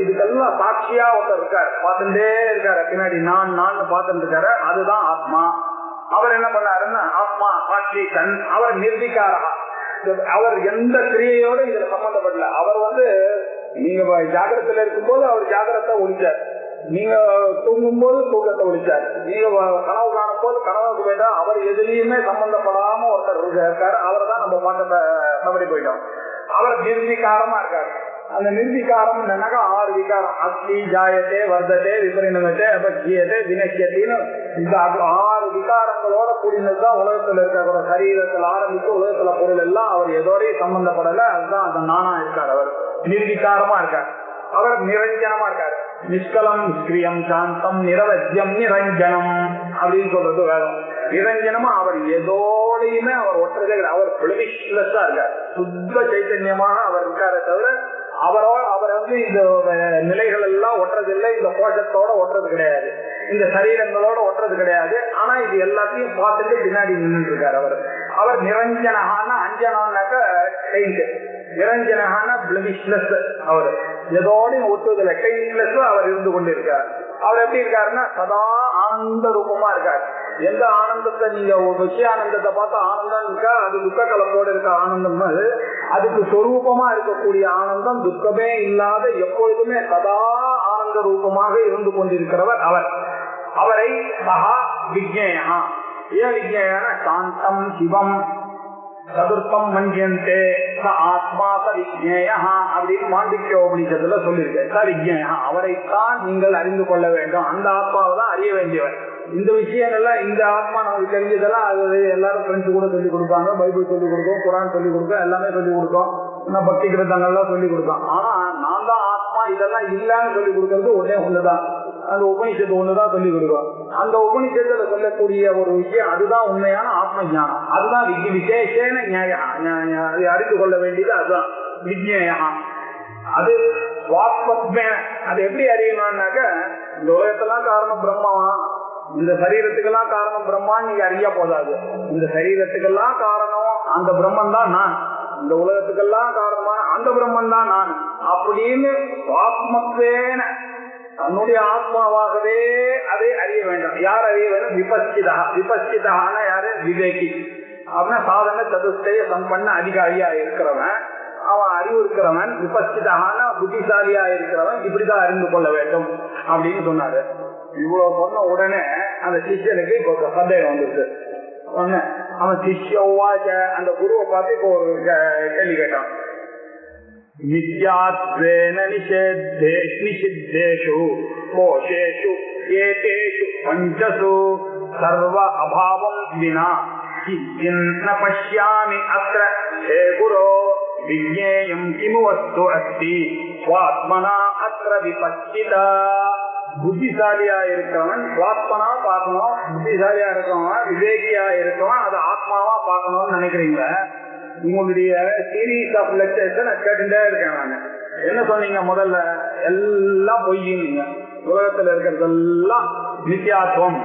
இதுக்கெல்லாம் சாட்சியா ஒருத்தர் இருக்காரு, பார்த்துட்டே இருக்காரு. பின்னாடி நான் பார்த்துட்டு இருக்காரு. அதுதான் ஆத்மா. அவர் என்ன பண்ணாருன்னா ஆத்மா சாட்சி தன். அவர் நிர்விகாரா. அவர் எந்த கிரியையோட இதுல சம்பந்தப்படல. அவர் நீங்க ஜாகிரத்துல இருக்கும்போது அவர் ஜாகிரத்தை ஒழிச்சார், நீங்க தூங்கும் போது தூக்கத்தை ஒழிச்சார், நீங்க கனவு காணும் போது கனவுக்கு போயிட்டா அவர் எதுலயுமே சம்பந்தப்படாம ஒருத்தர் இருக்காரு. அவரை தான் நம்ம பார்க்க தவறி போயிட்டோம். அவர் நிர்விகாரமா இருக்காரு. அந்த நிர்விகாரம் என்னன்னாக்கா 6 விகாரம். அஸ்லி, ஜாயத்தே, வர்த்ததே, விபரிணமத்தே, அபஜ்யத்தே, வினஷ்யத்தின்னு இந்த 6 விகாரங்களோட கூடினதுதான் உலகத்துல இருக்க சரீரத்துல ஆரம்பித்து உலகத்துல பொருள் எல்லாம் அவர் எதோடையும் சம்பந்தப்படல. அதுதான் அந்த நானா இருக்கார். அவர் நிர்விகாரமா இருக்கார். அவர் நிரஞ்சனமா இருக்காரு. நிஷ்கலம், நிஷ்கிரியம், சாந்தம், நிரவத்தியம், நிரஞ்சனம் அப்படின்னு சொல்றது வேதம். நிரஞ்சனமா அவர் எதோடையுமே அவர் ஒற்றதே கிடையாது. அவர் பிளவிஷ்லெஸ்ஸா இருக்கார். சுத்த சைத்தன்யமாக அவர் இருக்காரே தவிர அவர் இந்த நிலைகள் எல்லாம் ஒட்டுறதில்லை. இந்த கோஷத்தோட ஒட்டுறது கிடையாது, இந்த சரீரங்களோட ஒட்டுறது கிடையாது. ஆனா இது எல்லாத்தையும் பார்த்துட்டு பின்னாடி நின்று இருக்காரு. அவர் நிரஞ்சனகான, அஞ்சனாக்க நிரஞ்சனகான பிளவிஷ்லெஸ். அவர் எதோடையும் ஒட்டுவதில்லை, டெய்ன்லெஸ் அவர் இருந்து கொண்டு இருக்கார். அவர் எப்படி இருக்காருன்னா சதா ஆனந்த ரூபமா இருக்காரு. எந்த ஆனந்தத்தை நீங்க விஷய ஆனந்தத்தை பார்த்தா ஆனந்தம் இருக்கா, அது துக்க கலப்போடு இருக்க ஆனந்தம். அதுக்கு சொரூபமா இருக்கக்கூடிய ஆனந்தம் துக்கமே இல்லாத எப்பொழுதுமே சதா ஆனந்த ரூபமாக இருந்து கொண்டிருக்கிறவர் அவர். அவரை சகா விஜ்ஞேயா. ஏன் விஜ்ஞேயான சாந்தம் சிவம் சதுர்த்தம் மன்யந்தே ச ஆத்மா ச விஜ்ஞேயா அப்படின்னு மாண்டிக்ய உபநிஷத்துல சொல்லியிருக்கேன். ச விஜ்ஞேயா, அவரைத்தான் நீங்கள் அறிந்து கொள்ள வேண்டும். அந்த ஆத்மாவை தான் அறிய வேண்டியவர். இந்த விஷயங்கள்லாம் இந்த ஆத்மா நமக்கு தெரிஞ்சதெல்லாம் அது எல்லாரும் ஃப்ரெண்ட்ஸ் கூட சொல்லிக் கொடுப்பாங்க. பைபிள் சொல்லிக் கொடுக்கும், குரான் சொல்லிக் கொடுக்கும், எல்லாமே சொல்லிக் கொடுக்கும், பக்தி கிரந்தங்கள்லாம் சொல்லிக் கொடுக்கும். ஆனா நான் தான் ஆத்மா இதெல்லாம் இல்லைன்னு சொல்லிக் கொடுக்கறது ஒண்ணுதான். அந்த உபநிஷத்து ஒண்ணுதான் சொல்லிக் கொடுக்கும். அந்த உபநிஷத்துல சொல்லக்கூடிய ஒரு விஷயம் அதுதான் உண்மையான ஆத்ம ஞானம். அதுதான் விசேஷன அறிந்து கொள்ள வேண்டியது. அதுதான் விஜ்ஞேயா. அது சுவாத்மத்மே. அது எப்படி அறியணும்னாக்க இந்த உலகத்தெல்லாம் காரணம் பிரம்மாவா, இந்த சரீரத்துக்கெல்லாம் காரணம் பிரம்மான்னு நீங்க அறிய போதாது. இந்த சரீரத்துக்கெல்லாம் காரணம் அந்த பிரம்மன் தான் நான், இந்த உலகத்துக்கெல்லாம் காரணமா அந்த பிரம்மன் தான் நான் அப்படின்னு ஆத்மத்வேன தன்னுடைய ஆத்மாவாகவே அதை அறிய வேண்டும். யார் அறிய வேண்டும்? விபஸ்சிதா. விபஸ்சிதான யாரு? விவேகி. அப்படின்னா சாதன சதுஷ்டய சம்பன்ன அதிகாரியா இருக்கிறவன், அவன் அறிவு இருக்கிறவன். விபஸ்சிதான புத்திசாலியா இருக்கிறவன் இப்படிதான் அறிந்து கொள்ள வேண்டும் அப்படின்னு சொன்னாரு. இவ்வளவு சொன்ன உடனே அந்த சிஷ்யனுக்கு இப்போ சந்தேகம் வந்துருச்சு. அவன் சிஷ்யவா அந்த குருவை பார்த்து இப்போ ஒரு கேள்வி கேட்டான். நித்யாத்வேன நிஷித்தேஷு கோஷேஷு ஏதேஷு பஞ்சசு சர்வ அபாவம் வினா ந பஷ்யாமி அத்ர ஹே குரோ விஜ்ஞேயம் கிமு வஸ்து அஸ்தி ஸ்வாத்மனா அத்ர விபஸ்சிதா. புத்திசாலியா இருக்கிறவன் சுவாத்மனா பார்க்கணும், புத்திசாலியா இருக்கிறவன் விவேகியா இருக்கிறவன் அது ஆத்மாவா பார்க்கணும்னு நினைக்கிறீங்க. உங்களுடைய சீரீஸ் ஆஃப் லெக்சர்ஸ் நான் கேட்டுட்டே இருக்கேன். நான் என்ன சொன்னீங்க? முதல்ல எல்லாம் பொய்யுங்க, உலகத்துல இருக்கிறதெல்லாம் நித்தியாத்வம்,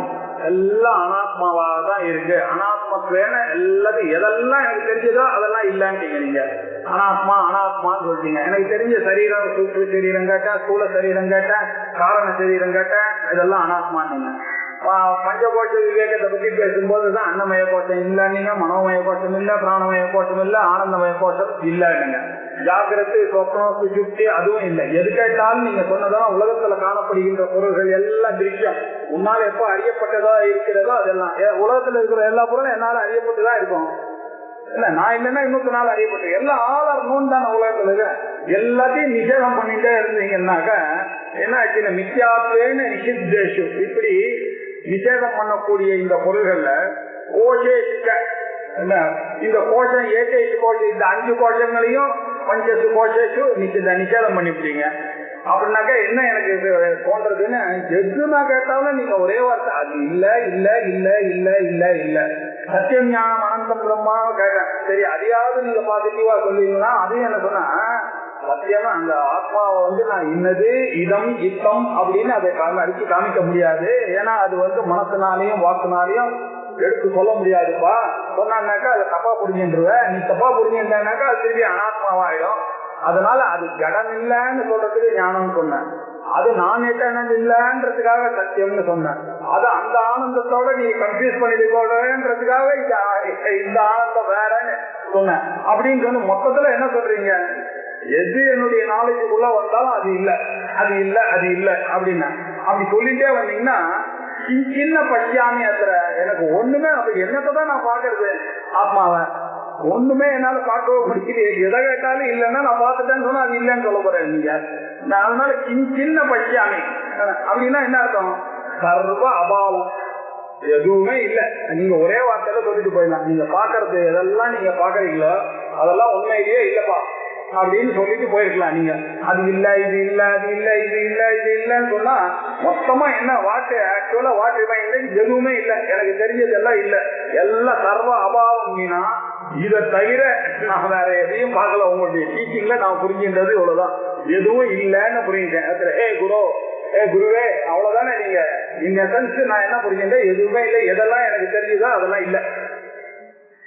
எல்லாம் அனாத்மாவா தான் இருக்கு. அனாத்மத்துவேன எல்லாத்தையும் எதெல்லாம் எனக்கு தெரிஞ்சதோ அதெல்லாம் இல்லைன்ட்டீங்க நீங்க. அனாத்மா அனாத்மான்னு சொல்லிட்டீங்க. எனக்கு தெரிஞ்ச சரீரம், சூற்று சரீரம் கேட்டேன், ஸ்தூல சரீரம் கேட்டேன், காரண சரீரம் கேட்டேன், இதெல்லாம் அனாத்மான்னு. பஞ்சகோஷ விவேகத்தை பத்தி பேசும்போதுதான் அன்னமய கோஷம் இல்லைன்னீங்க, மனோமய கோஷம் இல்ல, பிராணமய கோஷம் இல்ல, ஆனந்தமய கோஷம் இல்லைன்னுங்க. ஜாகிரத்து, சொப்னம், சுசுப்தி அதுவும் இல்லை. எது கேட்டாலும் நீங்க சொன்னதான் உலகத்துல காணப்படுகின்ற பொருள்கள் எல்லாம் திருஷ்யம். உன்னால எப்ப அறியப்பட்டதா இருக்கிறதோ அதெல்லாம் உலகத்துல இருக்கிற எல்லா பொருளும் என்னால அறியப்பட்டுதான் இருக்கும். இல்ல நான் இல்லைன்னா இன்னொரு நாள் அறியப்பட்டு எல்லாம் ஆளார் நோன் தானே உலகத்துல இருக்கு. எல்லாத்தையும் நிஷேதம் பண்ணிட்டே இருந்தீங்கன்னாக்க என்ன ஆச்சுன்னா மித்யாத்வேன நிஷித்தேஷு, இப்படி நிஷேதம் பண்ணக்கூடிய இந்த பொருள்கள்ல கோஷேஷிக்க இந்த கோஷம் ஏகேஷு கோஷம் இந்த 5 கோஷங்களையும் பஞ்சசு கோஷேஷு நிஷேதம் பண்ணிவிட்டீங்க. அப்படின்னாக்கா என்ன எனக்கு தோன்றதுன்னு எது நான் கேட்டாலும் நீங்க ஒரே வார்த்தை அது இல்ல இல்ல இல்ல இல்ல இல்ல இல்ல. சத்தியம் ஞானம் அனந்தம் பிரம்மா கேட்டேன், சரி அதையாவது நீங்க பாசிட்டிவா சொல்லுவீங்கன்னா அதையும் என்ன சொன்னா சத்தியமா அந்த ஆத்மாவை நான் இன்னது இதம் இத்தம் அப்படின்னு அதை அடிச்சு காமிக்க முடியாது. ஏன்னா அது மனசுனாலையும் வாக்குனாலையும் எடுத்து சொல்ல முடியாதுப்பா. சொன்னாக்கா அதை தப்பா புரிஞ்சுருவேன். நீ தப்பா புரிஞ்சுட்டாக்கா அது திரும்பி அனாத்மாவாயிடும். அதனால அது ஜடம் இல்லைன்னு சொல்றதுக்கு ஞானம் சொன்னேன். அது நான் என்னது இல்லன்றதுக்காக சத்தியம்னு சொன்னேன். அது அந்த ஆனந்தத்தோட நீ கன்ஃபியூஸ் பண்ணிடுறதுக்காக இந்த ஆனந்தம் வேறன்னு சொன்னேன். அப்படின்னு சொல்லி மொத்தத்துல என்ன சொல்றீங்க, எது என்னுடைய நாலேஜுக்குள்ள வந்தாலும் அது இல்ல அது இல்ல அது இல்ல அப்படின்னா அப்படி சொல்லிட்டே வந்தீங்கன்னா சின்ன பட்சியாமி அத்தர எனக்கு ஒண்ணுமே அப்படி என்னத்தான் நான் பாக்குறது ஆத்மாவை ஒண்ணுமே என்னால பார்க்கவே பிடிக்குது. எதை கேட்டாலும் இல்லைன்னா நான் பார்த்துட்டேன்னு சொன்னா அது இல்லைன்னு சொல்ல போறேன் நீங்க. அதனால சின்ன பட்சியாமி அப்படின்னா என்ன அர்த்தம், சர்வ அபாவம், எதுவுமே இல்லை. நீங்க ஒரே வார்த்தையில சொல்லிட்டு போயிடலாம். நீங்க பாக்குறது எதெல்லாம் நீங்க பாக்குறீங்களோ அதெல்லாம் உண்மையிலேயே இல்லப்பா அப்படின்னு சொல்லிட்டு போயிருக்கலாம். நீங்க அது இல்ல இது இல்ல அது இல்ல இது இல்ல இது இல்லன்னு சொன்னா மொத்தமா என்ன வாட்டு ஆக்சுவலா வாட்டு எதுவுமே இல்லை, எனக்கு தெரிஞ்சது எல்லாம் இல்ல, எல்லாம் சர்வ அபாவம்னா இதை தவிர நான் வேற எதையும் பார்க்கல. உங்களுடைய டீச்சிங்ல நான் புரிஞ்சின்றது இவ்வளவுதான், எதுவும் இல்லைன்னு புரிஞ்சுட்டேன். ஏ குரு ஏ குருவே அவ்வளவுதானே. நீங்க இந்த சென்ஸ் நான் என்ன புரிஞ்சுட்டேன், எதுவுமே இல்லை, எதெல்லாம் எனக்கு தெரிஞ்சுதோ அதெல்லாம் இல்லை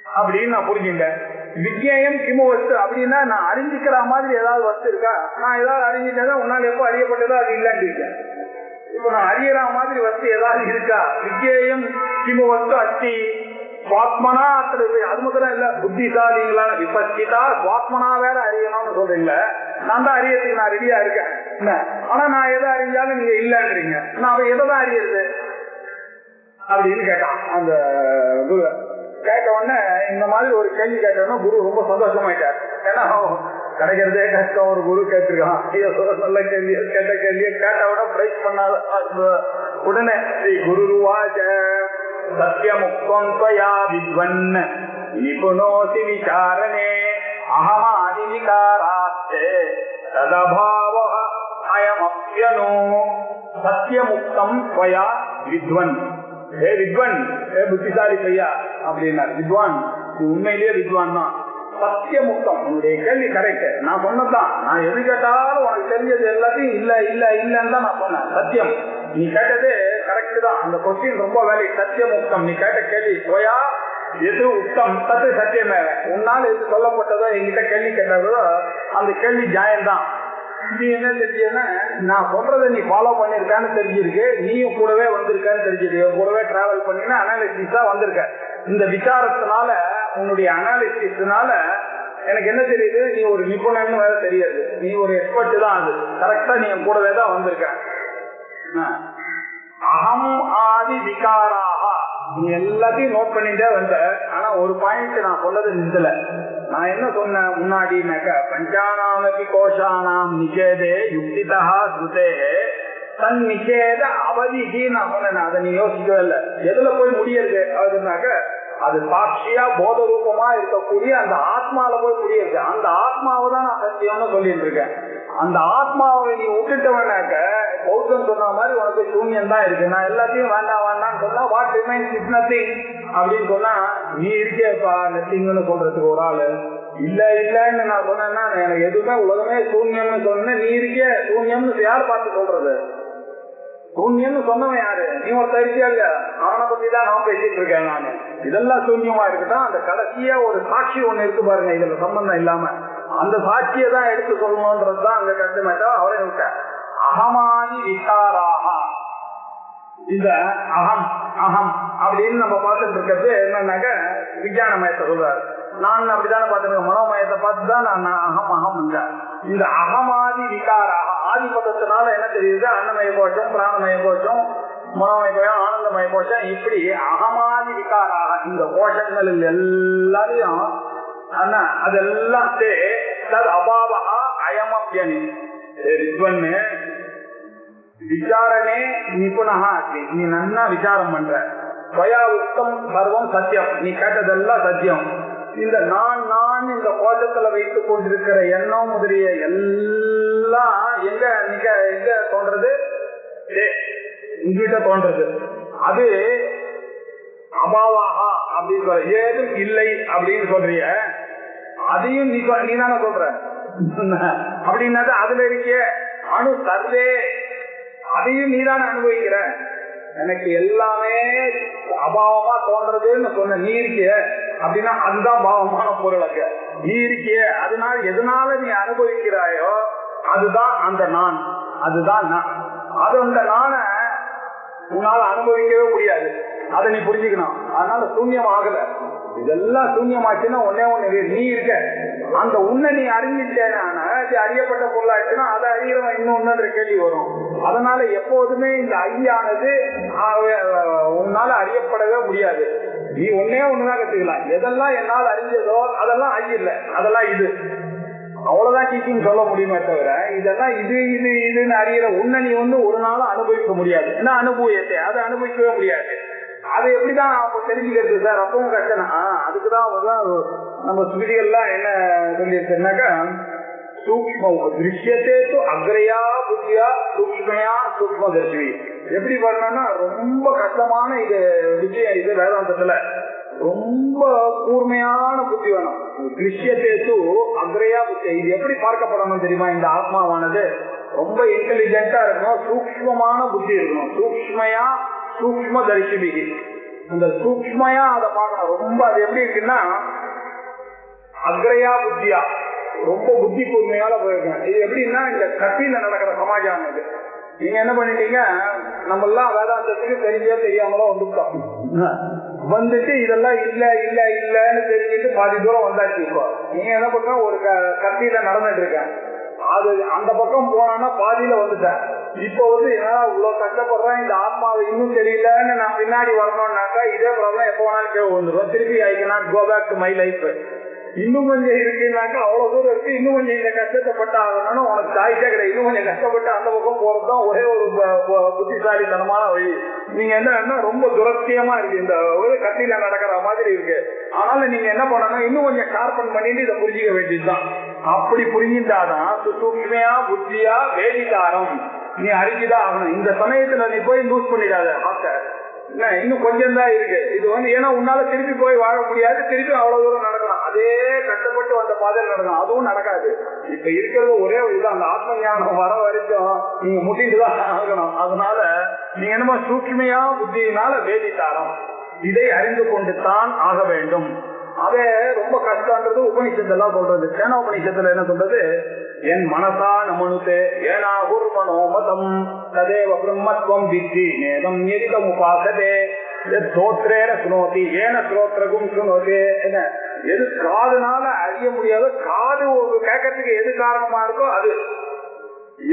அப்படின்னு நான் புரிஞ்சுட்டேன். விஜயம் கிமு வஸ்து அப்படின்னா நான் அறிஞ்சிக்கிற மாதிரி ஏதாவது வஸ்து இருக்கா, நான் ஏதாவது அறிஞ்சிட்டேன் உன்னால் எப்போ அறியப்பட்டதோ அது இல்லைன்னு இருக்கேன். இப்ப நான் அறியற மாதிரி வஸ்து ஏதாவது இருக்கா, விஜயம் கிமு வஸ்து அஸ்தி சுவாத்மனா அது மட்டும் இல்ல, புத்திசாலிங்களா விபஸ்திதா சுவாத்மனா வேற அறியணும்னு சொல்றீங்களே, நான் தான் அறியறதுக்கு நான் ரெடியா இருக்கேன். ஆனா நான் எதை அறிஞ்சாலும் நீங்க இல்லன்றீங்க, நான் அவன் எதைதான் அறியறது அப்படின்னு கேட்டான் அந்த குரு. கேட்ட உடனே இந்த மாதிரி ஒரு கேள்வி கேட்டோன்னா குரு ரொம்ப சந்தோஷமாயிட்டார். ஏன்னா கிடைக்கிறதே கஷ்டம், ஒரு குரு கேட்டிருக்கான் நல்ல கேள்வி, கேட்ட கேள்வியை கேட்டவுட பிரைஸ் பண்ணாத உடனே குருவாச்ச சத்யமுக்தம் த்வயா வித்வன் நிபுணோசி விசாரணே அஹமாதி விகாராஸ்தே ததபாவஹ அயமப்யனோ சத்யமுக்தம் த்வயா வித்வன். ஏ வித்வன், ஏ புத்திசாலி பையா அப்படின்னாரு. வித்வான், உண்மையிலேயே வித்வான் தான். சத்தியமுக்தம், உன்னுடைய கேள்வி கரெக்ட், நான் சொன்னதான். நான் எது கேட்டாலும் உனக்கு தெரிஞ்சது எல்லாத்தையும் இல்ல இல்ல இல்லன்னு தான் நான் சொன்னேன். சத்தியம், நீ கேட்டது கரெக்ட் தான். அந்த கொஸ்டின் ரொம்ப வேலை. சத்தியமுக்தம், நீ கேட்ட கேள்வி போயா எது உத்தம் தத்து சத்தியமே. உன்னால் எது சொல்லப்பட்டதோ என்கிட்ட கேள்வி கேட்டதோ அந்த கேள்வி ஜாயம்தான். நீ என்ன தெரிஞ்சதுன்னா நான் சொல்றதை நீ ஃபாலோ பண்ணிருக்கான்னு தெரிஞ்சிருக்கு, நீயும் கூடவே வந்திருக்கான்னு தெரிஞ்சிருக்கு, கூடவே டிராவல் பண்ணினா அனாலிசிஸா வந்திருக்க. இந்த விசாரத்தினால உன்னுடைய அனாலிசிஸ்னால எனக்கு என்ன தெரியுது, நீ ஒரு நிபுணன்னு வேற தெரியாது, நீ ஒரு எக்ஸ்பர்ட் தான். அது கரெக்டா நீ கூடவே தான் வந்திருக்க. அகம் ஆதி விகாராக நீ எல்லாத்தையும் நோட் பண்ணிட்டே வந்த. ஆனா ஒரு பாயிண்ட் நான் சொன்னது நிறுத்தல. நான் என்ன சொன்னேன் முன்னாடினாக்க பஞ்சானாமபி கோஷானாம் நிஷேதே யுக்திதா ஸ்ருதே தன் நிஷேத அவதிக்கு நான் சொன்னேன். அதை நீ யோசிக்கவே இல்லை. எதுல போய் முடியுது அதுனாக்க அது சாட்சியா போத ரூபமா இருக்கக்கூடிய அந்த ஆத்மால போய் முடியுது. அந்த ஆத்மாவை தான் நான் சத்தியம்னு சொல்லிட்டு இருக்கேன். அந்த ஆத்மாவை நீ விட்டுட்டவனாக்க பௌத்தம் சொன்ன மாதிரி உனக்கு சூன்யம் தான் இருக்கு. நான் எல்லாத்தையும் வேண்டாம் வேண்டாம்னு சொன்னா வாட் ரிமைன்ஸ் இஸ் நத்திங் அப்படின்னு சொன்னா நீ இருக்கேப்பா நத்திங்னு சொல்றதுக்கு ஒரு ஆளு இல்ல இல்லன்னு நான் சொன்னேன்னா எனக்கு எதுவுமே உலகமே சூன்யம்னு சொன்னேன். நீ இருக்கே சூன்யம்னு யார் பார்த்து சொல்றது? சூன்யம்னு சொன்னவன் யாரு? நீ ஒரு தரிசியா இல்ல, அவனை பத்தி தான் நான் பேசிட்டு இருக்கேன் நானு. இதெல்லாம் சூன்யமா இருக்குதான். அந்த கடைசியா ஒரு சாட்சி ஒண்ணு இருக்கு பாருங்க, இதுல சம்பந்தம் இல்லாம அந்த சாட்சியை தான் எடுத்து சொல்லணும்ன்றதுதான் அங்க கஷ்டமேட்டா. அவரே விட்ட அகமாதி விசாராக, இந்த அகம் அகம் அப்படின்னு நம்ம பார்த்துட்டு இருக்கிறது என்னன்னாக்க விஞ்ஞான மயத்தை சொல்றாரு. நான் அப்படித்தானே பார்த்துருக்கேன், மனோமயத்தை பார்த்துதான் நான் அகம் அகம். இந்த அகமாதி விகாராக, ஆதி பதத்தினால என்ன தெரியுது? அன்னமய கோஷம், பிராணமய கோஷம், மனோமய கோஷம், ஆனந்தமய கோஷம், இப்படி அகமாதி விகாராக இந்த கோஷங்கள் எல்லாரையும் அதெல்லாம் அபாவா அயமப்யனி வித்வன்னு விசாரணே நிபுணா. நீ நன்னா விசாரம் பண்ற. ஸ்வயா உத்தம் சர்வம் சத்தியம், நீ கேட்டதெல்லாம் சத்தியம். இந்த நான் நான் இந்த கோஷத்துல வைத்துக் கொண்டிருக்கிற எண்ணம் முதலிய எல்லாம் எங்க தோன்றது? இங்கிட்ட தோன்றது. அது அபாவாக அப்படின்னு சொல்ற, ஏதும் இல்லை அப்படின்னு சொல்றிய, அதையும் நீ தானே சொல்ற. அப்படின்னா அதுல இருக்கிய அணு சர்வே, அதையும் நீதானே அனுபவிக்கிற. எனக்கு எல்லாமே அபாவமா தோன்றதுன்னு சொன்ன நீ இருக்கிய அப்படின்னா அதுதான் பாவமான பொருளுக்கு. நீ இருக்கிய, அதனால எதனால நீ அனுபவிக்கிறாயோ அதுதான் அந்த நான், அதுதான் நான். அது அந்த நான உன்னால அனுபவிக்கவே முடியாது, அதை நீ புரிஞ்சுக்கணும். அதனால சூன்யம் ஆகல. இதெல்லாம் சூன்யமாச்சுன்னா ஒன்னே ஒண்ணு, நீ இருக்க. அந்த உன்னை நீ அறிஞ்சிட்டேன்னா, அறியப்பட்ட பொருளாச்சுன்னா அதை அறியறவன் இன்னொன்னு கேள்வி வரும். அதனால எப்போதுமே இந்த ஐயானது உன்னால அறியப்படவே முடியாது. நீ ஒன்னே ஒண்ணுதான் கத்துக்கலாம். எதெல்லாம் என்னால் அறிஞ்சதோ அதெல்லாம் ஐ இல்லை, அதெல்லாம் இது. அவ்வளவுதான் டீச்சிங் சொல்ல முடியுமே தவிர இதெல்லாம் இது இது இதுன்னு அறியற உன்னை நீ ஒரு நாளும் அனுபவிக்க முடியாது. என்ன அனுபவத்தை அதை அனுபவிக்கவே முடியாது. அது எப்படிதான் தெரிஞ்சுக்கிறது சார்? அப்பவும் கஷ்டம். அதுக்குதான் நம்ம ஸ்மிருதிகள்லாம் என்ன சொல்லியிருக்கேன்னாக்கா, சூக்ம திருஷ்யத்தே அக்ரையா புத்தியா சூக்மையா சூக்ம தர்ஷி. எப்படி பண்ணணும்னா ரொம்ப கஷ்டமான இது விஷயம். இது வேதாந்தத்துல ரொம்ப கூர்மையான புத்தி வேணும். திருஷ்யத்தேத்து அக்ரையா புத்தி. இது எப்படி பார்க்கப்படணும் தெரியுமா? இந்த ஆத்மாவானது ரொம்ப இன்டெலிஜென்டா இருக்கணும், சூக்மமான புத்தி இருக்கணும். சூக்மையா சூக்ம தரிசிபிகி, அந்த சூக்மையா அதை பார்க்கணும். ரொம்ப அது எப்படி இருக்குன்னா அக்ரையா புத்தியா, ரொம்ப புத்தி கூர்மையால போயிருக்கேன். இது எப்படின்னா இந்த கத்தியில நடக்கிற சமாஜம். இது நீங்க என்ன பண்ணிட்டீங்க, நம்ம எல்லாம் வேதாந்தத்துக்கு தெரிஞ்சோ தெரியாமலோ வந்துட்டு இதெல்லாம் இல்ல இல்ல இல்லன்னு தெரிஞ்சுட்டு பாதி தூரம் வந்தாச்சு. இப்போ நீங்க என்ன பண்ற, ஒரு கத்தியில நடந்துட்டு இருக்கேன், அது அந்த பக்கம் போனா பாதியில வந்துட்டேன். இப்போ என்னால இவ்வளவு கஷ்டப்படுறேன், இந்த ஆத்மாவை இன்னும் தெரியலன்னு நான் பின்னாடி வரணும்னாக்கா இதே ப்ராப்ளம் எப்போ வேணாலும் கீழே வந்துடும். திருப்பி I can go back to my life. இன்னும் கொஞ்சம் இருக்குன்னாக்கா அவ்வளவு தூரம் இருக்கு, இன்னும் கொஞ்சம் இந்த கஷ்டப்பட்டு ஆகணும்னு உனக்கு சாய்ஸே கிடையாது. இன்னும் கொஞ்சம் கஷ்டப்பட்டு அந்த பக்கம் போறதுதான் ஒரே ஒரு புத்திசாலித்தனமான வழி. நீங்க என்ன ரொம்ப துரத்தியமா இருக்கு, இந்த ஒரு கத்தியில நடக்கிற மாதிரி இருக்கு. ஆனாலும் நீங்க என்ன பண்ணணும், இன்னும் கொஞ்சம் ஷார்பன் பண்ணிட்டு இதை புரிஞ்சிக்க வேண்டியதுதான். அப்படி புரிஞ்சிட்டாதான் சூக்மையா புத்தியா வேதிதாரம் நீ அறிஞ்சுதான் ஆகணும். இந்த சமயத்துல நீ போய் லூஸ் பண்ணிடாத ஆக்க, இன்னும் கொஞ்சம் தான் இருக்கு. இது ஏன்னா உன்னால திருப்பி போய் வாழ முடியாது, திருப்பி அவ்வளவு தூரம் நடக்கணும், அதே கஷ்டப்பட்டு வந்த பாதையில் நடக்கணும், அதுவும் நடக்காது. இப்ப இருக்கிறது ஒரே இதுதான், அந்த ஆத்ம ஞானம் வர வரைக்கும் நீங்க முட்டிட்டுதான் ஆகணும். அதனால நீங்க என்னமோ சூக்மையா புத்தியினால வேதித்தாரம் இதை அறிந்து கொண்டு தான் ஆக வேண்டும். அதே ரொம்ப கஷ்டம்ன்றது உபநிஷத்தெல்லாம் சொல்றது. சேனா உபநிஷத்துல என்ன சொல்றது, என் மனசா நமனுதே ஏனா மனோமதம் ததேவ பிரம்மத்வம் வித்தி நேதம் எரிதம் உபாசதே தோற்றேன சுனோதி ஏன ஸ்ரோத்ரகும் சுனோதே. என்ன எது காதுனால அறிய முடியாதோ, காது கேட்கறதுக்கு எது காரணமா இருக்கோ அது,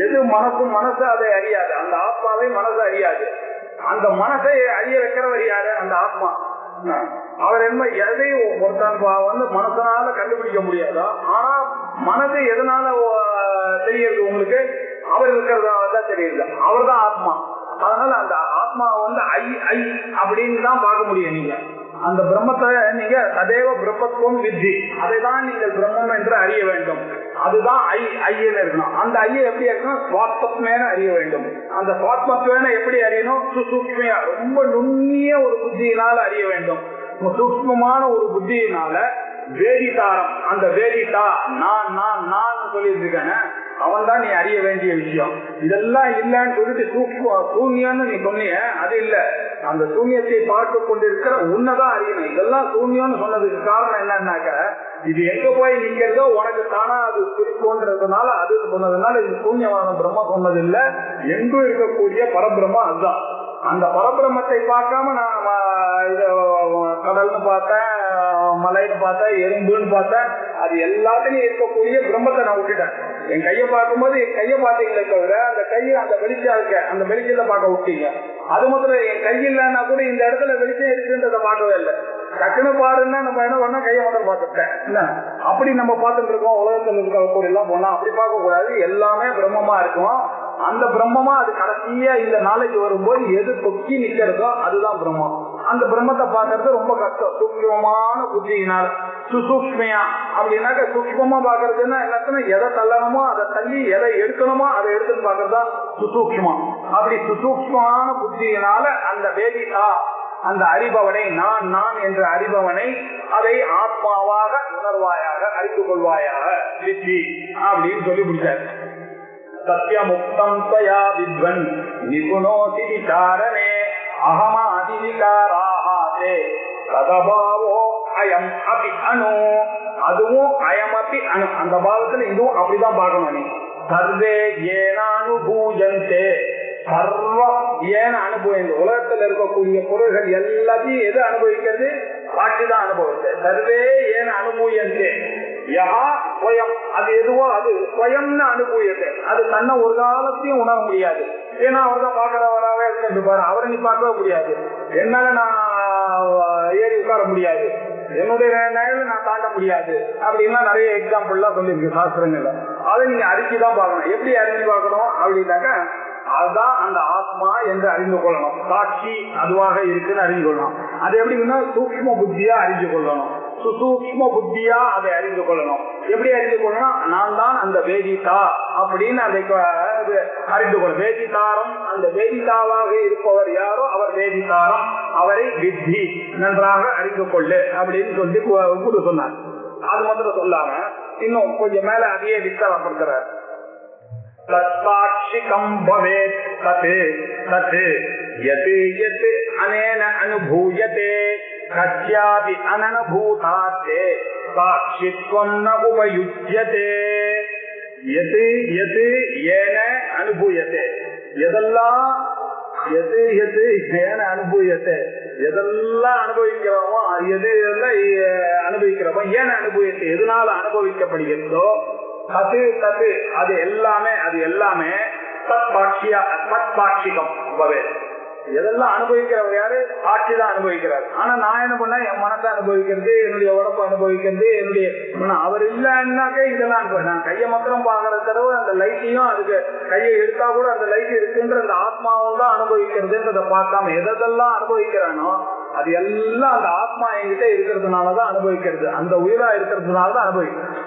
எது மனசு அதை அறியாது, அந்த ஆத்மாவை மனசு அறியாது. அந்த மனசை அறிய வைக்கிறவர் யாரு? அந்த ஆத்மா. அவர் என்ன எதையும் ஒருத்தன் மனசனால கண்டுபிடிக்க முடியாதோ, ஆனா மனசு எதனால தெரியுது உங்களுக்கு? அவர் இருக்கிறதான் தெரியுது, அவர் தான் ஆத்மா. அதனால அந்த ஆத்மா ஐ ஐ அப்படின்னு தான் பார்க்க முடியும். நீங்க அந்த பிரம்மத்தை நீங்க ததேவ பிரம்மத்துவம் வித்தி, அதை தான் நீங்கள் பிரம்மம் என்று அறிய வேண்டும். அதுதான் ஐ ஐயன்னு இருக்கணும். அந்த ஐய எப்படி இருக்கணும்? சுவாத்மத்வேன அறிய வேண்டும். அந்த சுவாத்மத்வேன எப்படி அறியணும்? சுசூக்மையா ரொம்ப நுண்ணிய ஒரு புத்தியினால அறிய வேண்டும். சூக்மமான ஒரு புத்தியினால வேதிதாரம், அந்த வேதிதா நான் நான் நான் சொல்லிட்டு இருக்கேன், அவன் தான் நீ அறிய வேண்டிய விஷயம். இதெல்லாம் இல்லைன்னு சொல்லிட்டு சூன்யன்னு நீ சொன்னிய, அது இல்ல. அந்த சூன்யத்தை பார்த்து கொண்டிருக்கிற உன்னதான் அறியணும். இதெல்லாம் சூன்யம்னு சொன்னதுக்கு காரணம் என்னன்னாக்க, இது எங்க போய் நிக்கிறதோ உனக்கு தானா அது குறிக்கோன்றதுனால அது சொன்னதுனால இது சூன்யமான பிரம்ம சொன்னது இல்ல. எங்கும் இருக்கக்கூடிய பரபிரம்மம் அதுதான். அந்த பரபிரம்மத்தை பார்க்காம நான் கடல்னு பார்த்தேன், மலைன்னு பார்த்தேன், எறும்புன்னு பார்த்தேன், அது எல்லாத்துலயும் இருக்கக்கூடிய பிரம்மத்தை நான் விட்டுட்டேன். என் கையை பார்க்கும்போது என் கையை பார்த்தீங்களே தவிர அந்த கையை அந்த வெளிச்சம் இருக்க அந்த வெளிச்சத்தை பார்க்க விட்டீங்க. அது முதல்ல என் கை இல்லைன்னா கூட இந்த இடத்துல வெளிச்சம் இருக்குன்றத பார்க்கவே இல்லை. டக்குன்னு பாருன்னா நம்ம என்ன பண்ணா கையை முதல்ல பார்த்துட்டேன். என்ன அப்படி நம்ம பார்த்துட்டு இருக்கோம். உலகத்தில் இருக்க பொருள் போனா அப்படி பார்க்க கூடாது. எல்லாமே பிரம்மமா இருக்கும். அந்த பிரம்மமா அது கடைசியா இந்த நாளைக்கு வரும்போது எது தொக்கி நிக்கிறதோ அதுதான் பிரம்மம். அந்த பிரம்மத்தை பார்க்கறது ரொம்ப கஷ்டம். சூக்ஷ்மமான புத்தியினால சுசூக்ஷ்மையா அப்படின்னாக்க சூக்ஷ்மமா பாக்குறதுன்னா எல்லாத்துனா எதை தள்ளணுமோ அதை தள்ளி, எதை எடுக்கணுமோ அதை எடுத்துன்னு பாக்குறதுதான் சுசூக்ஷ்மம். அப்படி சுசூக்ஷ்மமான புத்தியினால அந்த வேதிதா அந்த அறிபவனை நான் நான் என்ற அறிபவனை அதை ஆத்மாவாக உணர்வாயாக அறிந்து கொள்வாயாக வித்தி அப்படின்னு சொல்லி முடிச்சாரு. சத்யமுக்தம் தயா வித்வன் நிபுணோதி விசாரணே அகமாதி விகாராஹே ததபாவோ அயம் அபி அணு. அதுவும் அயம் அபி அணு. அந்த பாவத்துல இதுவும் அப்படிதான் பார்க்கணும். நீ சர்வே ஏனானுபூயந்தே சர்வம் ஏன அனுபவம். இந்த உலகத்தில் இருக்கக்கூடிய பொருள்கள் எல்லாத்தையும் எது அனுபவிக்கிறது? சாட்சி தான் அனுபவிச்சு. சர்வே ஏன அனுபூயந்தே யா ஸ்வயம். அது எதுவோ அது ஸ்வயம்னு அனுபவியது. அது தன்னை ஒரு காலத்தையும் உணர முடியாது. ஏன்னா அவர் தான் பாக்குறவராகவே இருப்பாரு. அவரை நீ பார்க்கவே முடியாது. என்னால நான் ஏறி உட்கார முடியாது, என்னுடைய நிலையில நான் தாண்ட முடியாது அப்படின்னா நிறைய எக்ஸாம்பிள்லாம் சொல்லியிருக்கு சாஸ்திரங்கள்ல. அதை நீங்க அறிஞ்சுதான் பார்க்கணும். எப்படி அறிஞ்சு பார்க்கணும் அப்படின்னாக்கா அதுதான் அந்த ஆத்மா என்று அறிந்து கொள்ளணும். சாட்சி அதுவாக இருக்குன்னு அறிந்து கொள்ளணும். அது எப்படின்னா சூக்ஷ்ம புத்தியா அறிந்து கொள்ளணும். சுசூக்ஷ்ம புத்தியா அதை அறிந்து கொள்ளணும். எப்படி அறிந்து கொள்ளணும்? நான் தான் அந்த வேதிதா அப்படின்னு அதை அறிந்து கொள்ளணும். வேதிதாரம், அந்த வேதிதாவாக இருப்பவர் யாரோ அவர் வேதிதாரம், அவரை வித்தி நன்றாக அறிந்து கொள்ளு அப்படின்னு சொல்லி குரு சொன்னார். அது மாத்திரம் சொல்லாம இன்னும் கொஞ்சம் மேல அதையே விஸ்தாரப்படுத்துறார். தத்சாட்சிகம் பவேத் தத் தத் யத் யத் அனேன அனுபூயதே கச்யாபி அனனுபூதாத்தே சாட்சித்வம் ந உபயுஜ்யதே. யத் யத் ஏன அனுபூயதே. எதெல்லாம் எது எது ஏன அனுபூயத்தை எதெல்லாம் அனுபவிக்கிறோமோ எது அனுபவிக்கிறோமோ ஏன அனுபவித்து எதனால அனுபவிக்கப்படுகிறதோ அது தது அது எல்லாமே தத்பாட்சிகம் எதெல்லாம் அனுபவிக்கிறவர் யாரு? சாட்சி தான் அனுபவிக்கிறார். ஆனா நான் என்ன பண்ண, என் மனத்தை அனுபவிக்கிறது, என்னுடைய உடம்பை அனுபவிக்கிறது, என்னுடைய அவர் இல்லைன்னாக்கே இதெல்லாம் நான் கையை மாத்திரம் பாக்குற தடவை அந்த லைட்டையும் அதுக்கு கையை எடுத்தா கூட அந்த லைட் இருக்குன்ற அந்த ஆத்மாவும் தான் அனுபவிக்கிறதுன்றதை பார்க்காம எதெல்லாம் அனுபவிக்கிறானோ அது எல்லாம் அந்த ஆத்மா என்கிட்ட இருக்கிறதுனாலதான் அனுபவிக்கிறது, அந்த உயிரா இருக்கிறதுனாலதான் அனுபவிக்கிறது.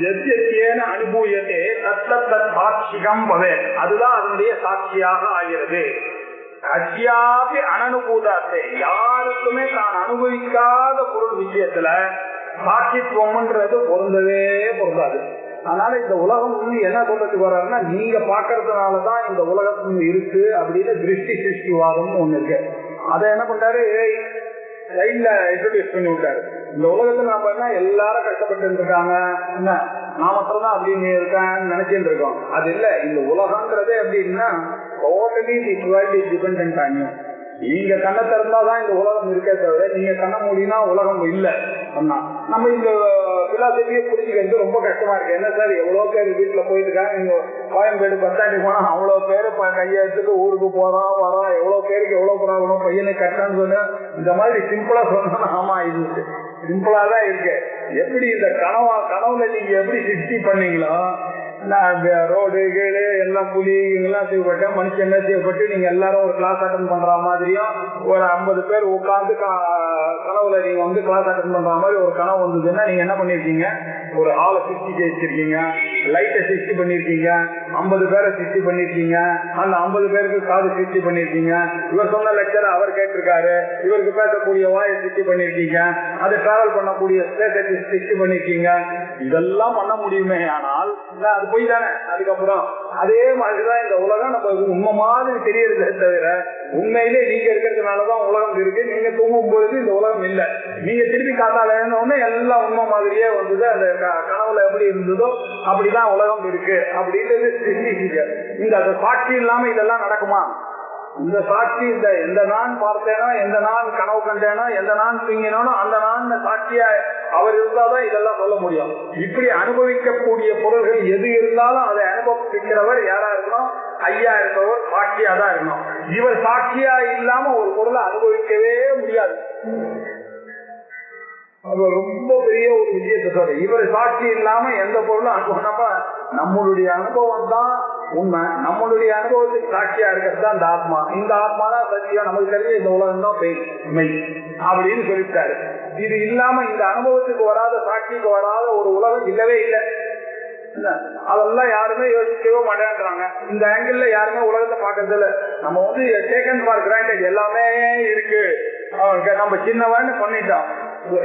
எத்தியேன அனுபூயத்தே தத்தத் சாட்சிகம் பவே, அதுதான் அதனுடைய சாட்சியாக ஆகிறது. கட்சியாபி அனனுபூதாத்தே, யாருக்குமே தான் அனுபவிக்காத பொருள் விஷயத்துல சாட்சித்துவம்ன்றது பொருந்தவே பொருந்தாது. அதனால இந்த உலகம் என்ன சொல்றதுக்கு வர்றாருன்னா, நீங்க பாக்குறதுனாலதான் இந்த உலகம் இருக்கு அப்படின்னு திருஷ்டி சிருஷ்டிவாதம்னு ஒண்ணு இருக்கு. அதை என்ன பண்றாரு, லைன்ல இன்ட்ரோடியூஸ் பண்ணி விட்டாரு. இந்த உலகத்துல நாம எல்லாரும் கஷ்டப்பட்டு இருக்காங்க, என்ன நான் மாத்திரம் தான் அப்படின்னு இருக்கேன்னு நினைச்சுட்டு இருக்கோம். அது இல்ல, இந்த உலகங்கிறதே எப்படின்னா totally this world is dependent on you. நீங்க கண்ணை திறந்தாதான் இந்த உலகம் இருக்கே தவிர நீங்க கண்ண மூடினா உலகம் இல்ல. நம்ம இந்த பிலாசபியை புரிஞ்சுக்கிறது ரொம்ப கஷ்டமா இருக்கு. என்ன சார், எவ்வளவு பேர் வீட்டுல போயிட்டு இருக்காங்க, நீங்க கோயம்பேடு பஸ் ஸ்டாண்டுக்கு போனா அவ்வளவு பேரு கையெழுத்துக்கு ஊருக்கு போறோம் வரோம், எவ்வளவு பேருக்கு எவ்வளவு ப்ராப்ளம், பையனை கட்டான்னு சொன்ன இந்த மாதிரி சிம்பிளா சொன்னா ஆமா இது சிம்பிளா தான் இருக்கு. எப்படி இந்த கனவுல நீங்க எப்படி சிருஷ்டி பண்ணீங்களோ, ரோடு கீழே எல்லாம் புலி எல்லாம் செய்யப்பட்ட மனுஷங்க செய்யப்பட்டு நீங்க எல்லாரும் ஒரு கிளாஸ் அட்டன் பண்ற மாதிரியும் ஒரு 50 பேர் உட்கார்ந்து கனவுல நீங்க கிளாஸ் அட்டன் பண்ற மாதிரி ஒரு கனவு வந்ததுன்னா நீங்க என்ன பண்ணிருக்கீங்க, ஒரு ஆளை சிருஷ்டி வச்சிருக்கீங்க, லைட்டை சிருஷ்டி பண்ணிருக்கீங்க, 50 பேரை சிருஷ்டி பண்ணிருக்கீங்க, அந்த 50 பேருக்கு காது சிருஷ்டி பண்ணிருக்கீங்க, இவர் சொன்ன லெக்சர் அவர் கேட்டிருக்காரு, இவருக்கு பேசக்கூடிய வாயை சிருஷ்டி பண்ணிருக்கீங்க, அது டிராவல் பண்ணக்கூடிய ஸ்பேஸை சிருஷ்டி பண்ணிருக்கீங்க. இதெல்லாம் பண்ண முடியுமே. ஆனால் அது போய் தானே. அதுக்கப்புறம் அதே மாதிரிதான் இந்த உலகம் நம்ம உண்மை மாதிரி தெரியறதே தவிர உண்மையிலே நீங்க இருக்கிறதுனாலதான் உலகம் இருக்கு. நீங்க தூங்கும் பொழுது இந்த உலகம் இல்லை. நீங்க திருப்பி காத்தால எழுந்தோடனே எல்லாம் உண்மை மாதிரியே வந்தது. அந்த கனவுல எப்படி இருந்ததோ அப்படிதான் உலகம் இருக்கு அப்படின்றது இந்த சாட்சி இல்லாம இதெல்லாம் நடக்குமா? இந்த சாட்சி எந்த நான் பார்த்தேனோ, எந்த நான் கனவு கண்டேனோ, எந்த நான் தூங்கினோ அந்த நான் சாட்சியா அவர் இருந்தாதான் இதெல்லாம் சொல்ல முடியும். இப்படி அனுபவிக்கக்கூடிய பொருள்கள் எது இருந்தாலும் அதை அனுபவிக்கிறவர் யாரா இருக்கணும்? ஐயா இருப்பவர் சாட்சியா தான் இருக்கணும். இவர் சாட்சியா இல்லாம ஒரு பொருளை அனுபவிக்கவே முடியாது. ரொம்ப பெரிய ஒரு விஷயத்தை சொல்ற. இவர் சாட்சி இல்லாம எந்த பொருளும் அனுபவம். நம்மளுடைய அனுபவம் தான் உண்மை. நம்மளுடைய அனுபவத்துக்கு சாட்சியா இருக்கிறது தான் இந்த ஆத்மா. இந்த ஆத்மா தான் சத்தியம். நமக்கு தெரிஞ்ச இந்த உலகம் தான் மெய் அப்படின்னு சொல்லிட்டாரு. இது இல்லாம இந்த அனுபவத்துக்கு வராத, சாட்சிக்கு வராத ஒரு உலகம் இல்லவே இல்லை. அதெல்லாம் யாருமே யோசிக்கவே மாட்டேன்றாங்க. இந்த ஆங்கிள் யாருமே உலகத்தை பாக்குறது இல்ல. நம்ம டேக்கன் ஃபார் கிராண்டட் எல்லாமே இருக்கு. நம்ம சின்னவன்னு பண்ணிட்டோம்.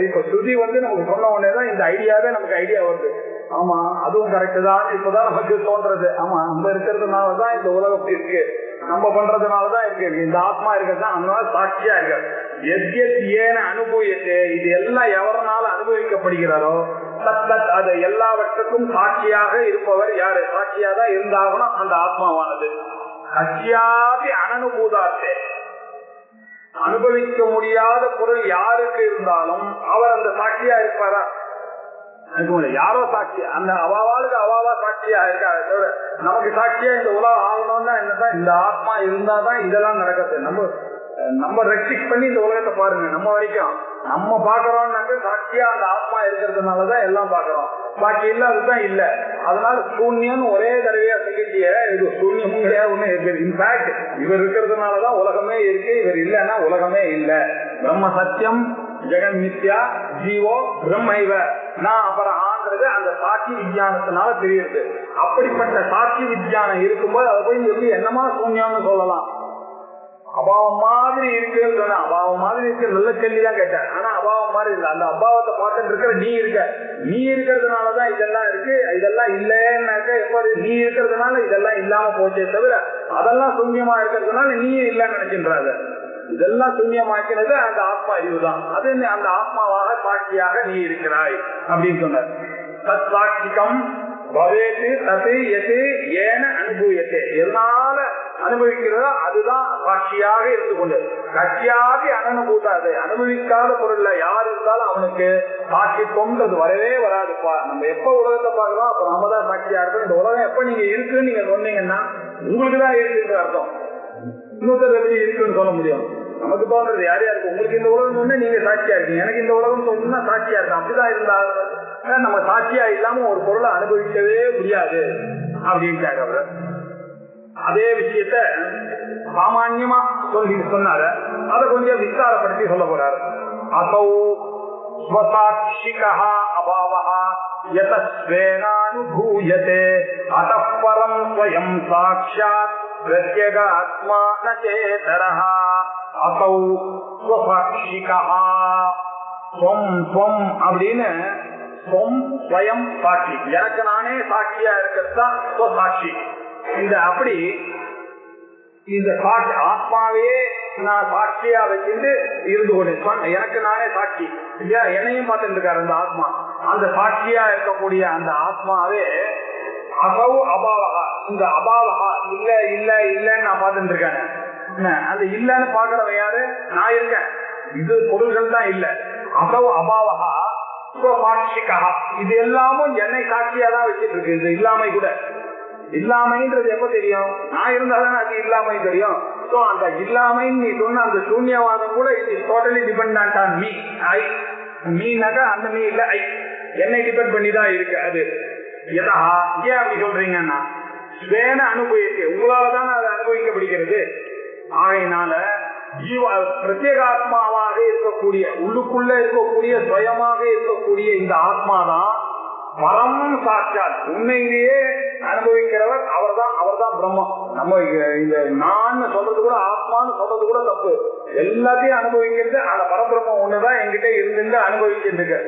இப்ப ஸ்ருதி நமக்கு சொன்ன உடனேதான் இந்த ஐடியாவே நமக்கு ஐடியா வருது. ஆமா அதுவும் கரெக்ட் தான். இப்பதான் நமக்கு தோன்றது. ஆமா நம்ம இருக்கிறதுனாலதான் இந்த உலகம் இருக்கு, நம்ம பண்றதுனாலதான் இருக்கு. இந்த ஆத்மா இருக்கிறது அதனால சாட்சியா இருக்காது. ஏன அனுபவியத்தை இது எல்லாம் எவரனால அனுபவிக்கப்படுகிறாரோ தத் அது எல்லாவற்றுக்கும் சாட்சியாக இருப்பவர் யாரு? சாட்சியா தான் இருந்தாகணும் அந்த ஆத்மாவானது. கட்சியாதி அனனுபூதாத்தே அனுபவிக்க முடியாத பொருள் யாருக்கு இருந்தாலும் அவர் அந்த சாட்சியா இருப்பாரா? யாரோ சாட்சி, அந்த அவாவாளுக்கு அவாவா சாட்சியா இருக்காரு தவிர நமக்கு சாட்சியா இந்த உலகம் ஆகணும்னா என்னதான் இந்த ஆத்மா இருந்தாதான் இதெல்லாம் நடக்குது. நம்ம ரெஸ்ட்ரிக்ட் பண்ணி இந்த உலகத்தை பாருங்க. நம்ம வரைக்கும் நம்ம பாக்குறோம்னாக்க சாட்சியா அந்த ஆத்மா இருக்கிறதுனாலதான் எல்லாம் பாக்குறோம். பாக்கி இல்ல அதுதான் இல்ல. அதனால சூன்யம் ஒரே தடவையா சொல்லிட்டிய இது சூன்யமும் கிடையாது, ஒண்ணு இருக்கு. இன்ஃபேக்ட் இவர் இருக்கிறதுனாலதான் உலகமே இருக்கு. இவர் இல்லைன்னா உலகமே இல்லை. பிரம்ம சத்தியம் ஜெகன் மித்யா ஜீவோ பிரம்மைவ நான் அபரஹான்றது அந்த சாட்சி விஞ்ஞானத்தினால தெரியுது. அப்படிப்பட்ட சாட்சி விஞ்ஞானம் இருக்கும்போது அதை போய் எப்படி என்னமா சூன்யம்னு சொல்லலாம்? அபாவம் மாதிரி இருக்குன்னு சொன்ன அபாவம் மாதிரி இருக்கு. நல்ல கேள்விதான் கேட்டேன். ஆனா அபாவம் மாதிரி இல்லை. அந்த அபாவத்தை பார்த்துட்டு இருக்கிற நீ இருக்கிறதுனாலதான் இதெல்லாம் இருக்கு. இதெல்லாம் இல்லைன்னாக்க எப்ப நீ இருக்கிறதுனால இதெல்லாம் இல்லாம போச்சே தவிர அதெல்லாம் சூன்யமா இருக்கிறதுனால நீயே இல்லைன்னு நினைக்கின்றாங்க. இதெல்லாம் சூன்யமாக்கிறது அந்த ஆத்மா அறிவுதான். அது அந்த ஆத்மாவாக சாட்சியாக நீ இருக்கிறாய் அப்படின்னு சொன்னார். தத் சாட்சிகம் பவேத்து தத்து எது ஏன அனுபவியத்தை எதனால அனுபவிக்கிறதோ அதுதான் சாட்சியாக இருந்து கொண்டு கட்சியாக அனனுபூத்தாது. அனுபவிக்காத பொருள்ல யார் இருந்தாலும் அவனுக்கு சாட்சித்துவம்ன்றது வரவே வராதுப்பா. நம்ம எப்ப உலகத்தை பார்க்கிறோம் அப்ப நம்ம தான் சாட்சியா இருக்கோம். இந்த உலகம் எப்ப நீங்க இருக்குன்னு நீங்க சொன்னீங்கன்னா உங்களுக்கு தான் இருக்குன்ற அர்த்தம். இன்னொருத்தர் எப்படி இருக்குன்னு சொல்ல முடியும்? நமக்கு தோன்றது யார் யாருக்கு உங்களுக்கு இந்த உலகம் சொன்னா நீங்க சாட்சியா இருக்கீங்க, எனக்கு இந்த உலகம் சொன்னா சாட்சியா இருக்கு. அப்படிதான் இருந்தாலும் நம்ம சாட்சியா இல்லாம ஒரு பொருளை அனுபவிக்கவே முடியாது அப்படின்ட்டாங்க அவரு. அதே விஷயத்த சாமான்யமா சொன்னாரு. அதை கொஞ்சம் விஸ்தாரப்படுத்தி சொல்ல போறாரு. அசௌ ஸ்வசாட்சிகா அபாவஹ யதஸ்வேனானுபூயதே அதః பரம் ஸ்வயம் சாக்ஷாத் பிரத்யகாத்மா ந சேதரஹ. அசௌ ஸ்வசாட்சிகா ஸ்வம் ஸ்வம் அப்படின்னு ஸ்வம் ஸ்வயம் சாட்சி, எனக்கு நானே சாட்சியா இருக்கிறது தான் ஸ்வசாட்சி. இந்த அப்படி இந்த சாட்சி ஆத்மாவே நான் சாட்சியா வச்சிருந்து இருந்து கொண்டிருப்பான். எனக்கு நானே சாட்சி என்னையும் பார்த்துட்டு இருக்காரு அந்த ஆத்மா. அந்த சாட்சியா இருக்கக்கூடிய அந்த ஆத்மாவே அசௌ அபாவகா, இந்த அபாவகா இல்ல இல்ல இல்லன்னு நான் பார்த்துட்டு இருக்கேன். அந்த இல்லன்னு பாக்குறவன் யாரு? நான் இருக்கேன். இது பொருள்கள் தான் இல்ல. அசௌ அபாவகா சாட்சிகா இது எல்லாமும் என்னை சாட்சியா தான் வச்சிட்டு இருக்கு. இது இல்லாமை கூட இல்லாமைன்றது எப்ப தெரியும்? நான் இருந்தாலும் அது இல்லாமை தெரியும். சோ அந்த இல்லாமைன்னு நீ சொன்ன அந்த சூன்யவாதம் கூட இது டோட்டலி டிபெண்டன்ட் ஆன் மீ. ஐ மீனாக அந்த மீ இல்ல ஐ என்னை டிபெண்ட் பண்ணி தான் இருக்கு. அது எதா ஏன் அப்படி சொல்றீங்கன்னா ஸ்வேன அனுபவிக்க உங்களாலதான் அது அனுபவிக்கப்படுகிறது. ஆகையினால பிரத்யேகாத்மாவாக இருக்கக்கூடிய உள்ளுக்குள்ள இருக்கக்கூடிய சுயமாக இருக்கக்கூடிய இந்த ஆத்மாதான் பரம் சாட்சாத் உண்மையிலேயே அனுபவிக்கிறவர் அவர்தான் பிரம்மம். நம்ம இந்த நான் சொல்றது கூட ஆத்மான்னு சொல்றது கூட தப்பு. எல்லாத்தையும் அனுபவிக்கிறது அந்த பரபிரம்மம் ஒண்ணுதான் என்கிட்ட இருந்து அனுபவிக்கிறது.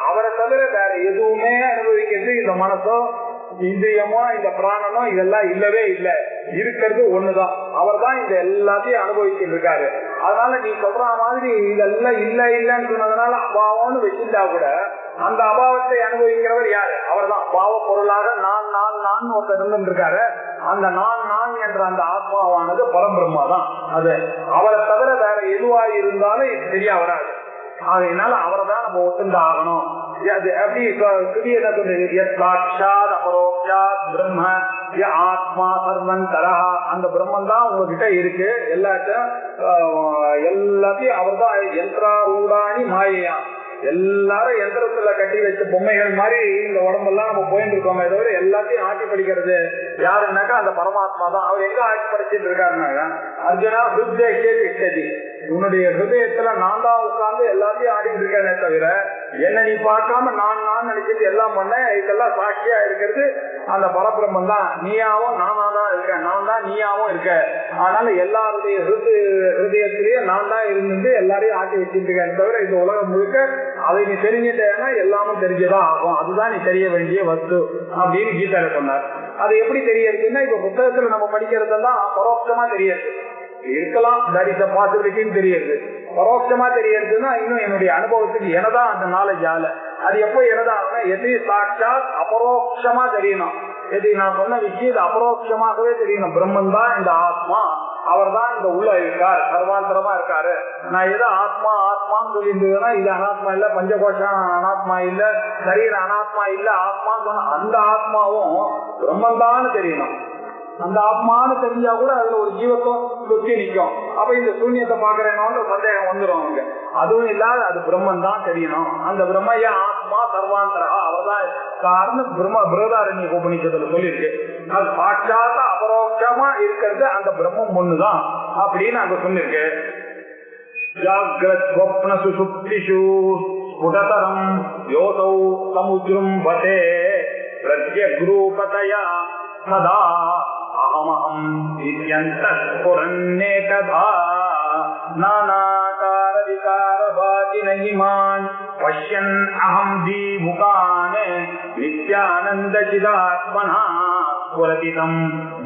அவரை தவிர வேற எதுவுமே அனுபவிக்கிறது இந்த மனசோ இந்திரியமோ இந்த பிராணனோ இதெல்லாம் இல்லவே இல்லை. இருக்கிறது ஒண்ணுதான். அவர் தான் இந்த எல்லாத்தையும் அனுபவிச்சுட்டு இருக்காரு. அதனால நீ சொல்ற மாதிரி இதெல்லாம் இல்லைன்னு சொன்னதுனால அபாவம்னு வச்சிருந்தா கூட அந்த அபாவத்தை அனுபவிக்கிறவர் யாரு? அவர் தான் பாவ பொருளாக நான் ஒருத்தர் இருந்து இருக்காரு. அந்த நான் என்ற அந்த ஆத்மாவானது பரம்பிரம்மா தான். அது அவரை தவிர வேற எதுவா இருந்தாலும் இது சரியா வராது. அதனால அவரை தான் நம்ம ஒத்துந்து ஆகணும். ஆத்மா சர்வன் தரஹா அந்த பிரம்மன் தான் உங்ககிட்ட இருக்கு. எல்லாத்தையும் அவர் தான் யந்திராரூடாணி மாயையா. எல்லாரும் யந்திரத்துல கட்டி வச்ச பொம்மைகள் மாதிரி இந்த உடம்பெல்லாம் நம்ம போயிட்டு இருக்கோமே தவிர எல்லாத்தையும் ஆட்சி படிக்கிறது யாருன்னாக்கா அந்த பரமாத்மா தான். அவர் எங்க ஆட்சி படிச்சுட்டு இருக்காருனாக்கா அர்ஜுனா ஹிருதயே திஷ்டதி, உன்னுடைய ஹிருதயத்துல நான் தான் உட்கார்ந்து எல்லாத்தையும் ஆடிட்டு இருக்கேனே தவிர என்ன நீ பார்க்காம நான் நினைச்சிட்டு எல்லாம் பண்ண இதெல்லாம் சாட்சியா இருக்கிறது அந்த பரபிரம்மன் தான். நீயாவும் நானா தான் இருக்கேன், நான் தான் நீயாவும் இருக்க. அதனால எல்லாருடைய ஹிருதயத்திலேயே நான் தான் இருந்து எல்லாரையும் ஆட்டி வச்சுட்டு இருக்கேன் தவிர இந்த உலகம் முழுக்க அதை நீ தெரிஞ்சுட்டேன்னா எல்லாமும் தெரிஞ்சதான் ஆகும். அதுதான் நீ தெரிய வேண்டிய வஸ்து அப்படின்னு கீதால சொன்னார். அது எப்படி தெரியறதுன்னா இப்ப புத்தகத்துல நம்ம படிக்கிறதெல்லாம் பரோட்சமா தெரியாது இருக்கலாம். தட் இஸ் பாசிபிலிட்டின்னு தெரியுது. பரோட்சமா தெரியறதுன்னா இன்னும் என்னுடைய அனுபவத்துக்கு எனதான் அந்த நாலேஜ் ஆல. அது எப்போ எனதான் எது சாட்சாத் அபரோட்சமா தெரியணும். எது நான் சொன்ன விஷயம் இது அபரோட்சமாகவே தெரியணும். பிரம்மன் தான் இந்த ஆத்மா, அவர் தான் இந்த உள்ள இருக்கார், சர்வாந்தரமா இருக்காரு. நான் எதோ ஆத்மான்னு சொல்லியிருந்ததுன்னா இது அனாத்மா இல்ல, பஞ்சகோஷம் அனாத்மா இல்ல, சரீர அனாத்மா இல்ல, ஆத்மான்னு சொன்ன அந்த ஆத்மாவும் பிரம்மன் தான் தெரியணும். அந்த ஆத்மானு தெரிஞ்சா கூட அதுல ஒரு ஜீவத்துவம் சுத்தி நிற்கும். அப்ப இந்த சூன்யத்தை பாக்குறேன்னு சந்தேகம் வந்துடும் அவங்க. அதுவும் இல்லாத அது பிரம்மன் தான் தெரியணும். அந்த பிரம்மையா ஆத்மா சர்வாந்தரா அவர்தான் காரணம். பிரம்ம பிரதாரண்ய உபநிஷத்துல சொல்லியிருக்கு. அது சாட்சாத்த அபரோட்சமா இருக்கிறது அந்த பிரம்மம் ஒண்ணுதான் அப்படின்னு அங்க சொல்லிருக்கு. ஜாக்ரத் ஸ்வப்ன சுசுப்திஷு ஸ்புடதரம் யோசௌ சமுஜ்ரும்பதே பிரத்யக்ரூபதயா சதா அஹமஹம் இத்யந்தஸ்ஃபுரன்னேகதா நானாகார விகாரவாதினஹிமான் பஷ்யன் அஹம் தீமுகான் நித்யானந்த சிதாத்மனா ஸ்வரதிதம்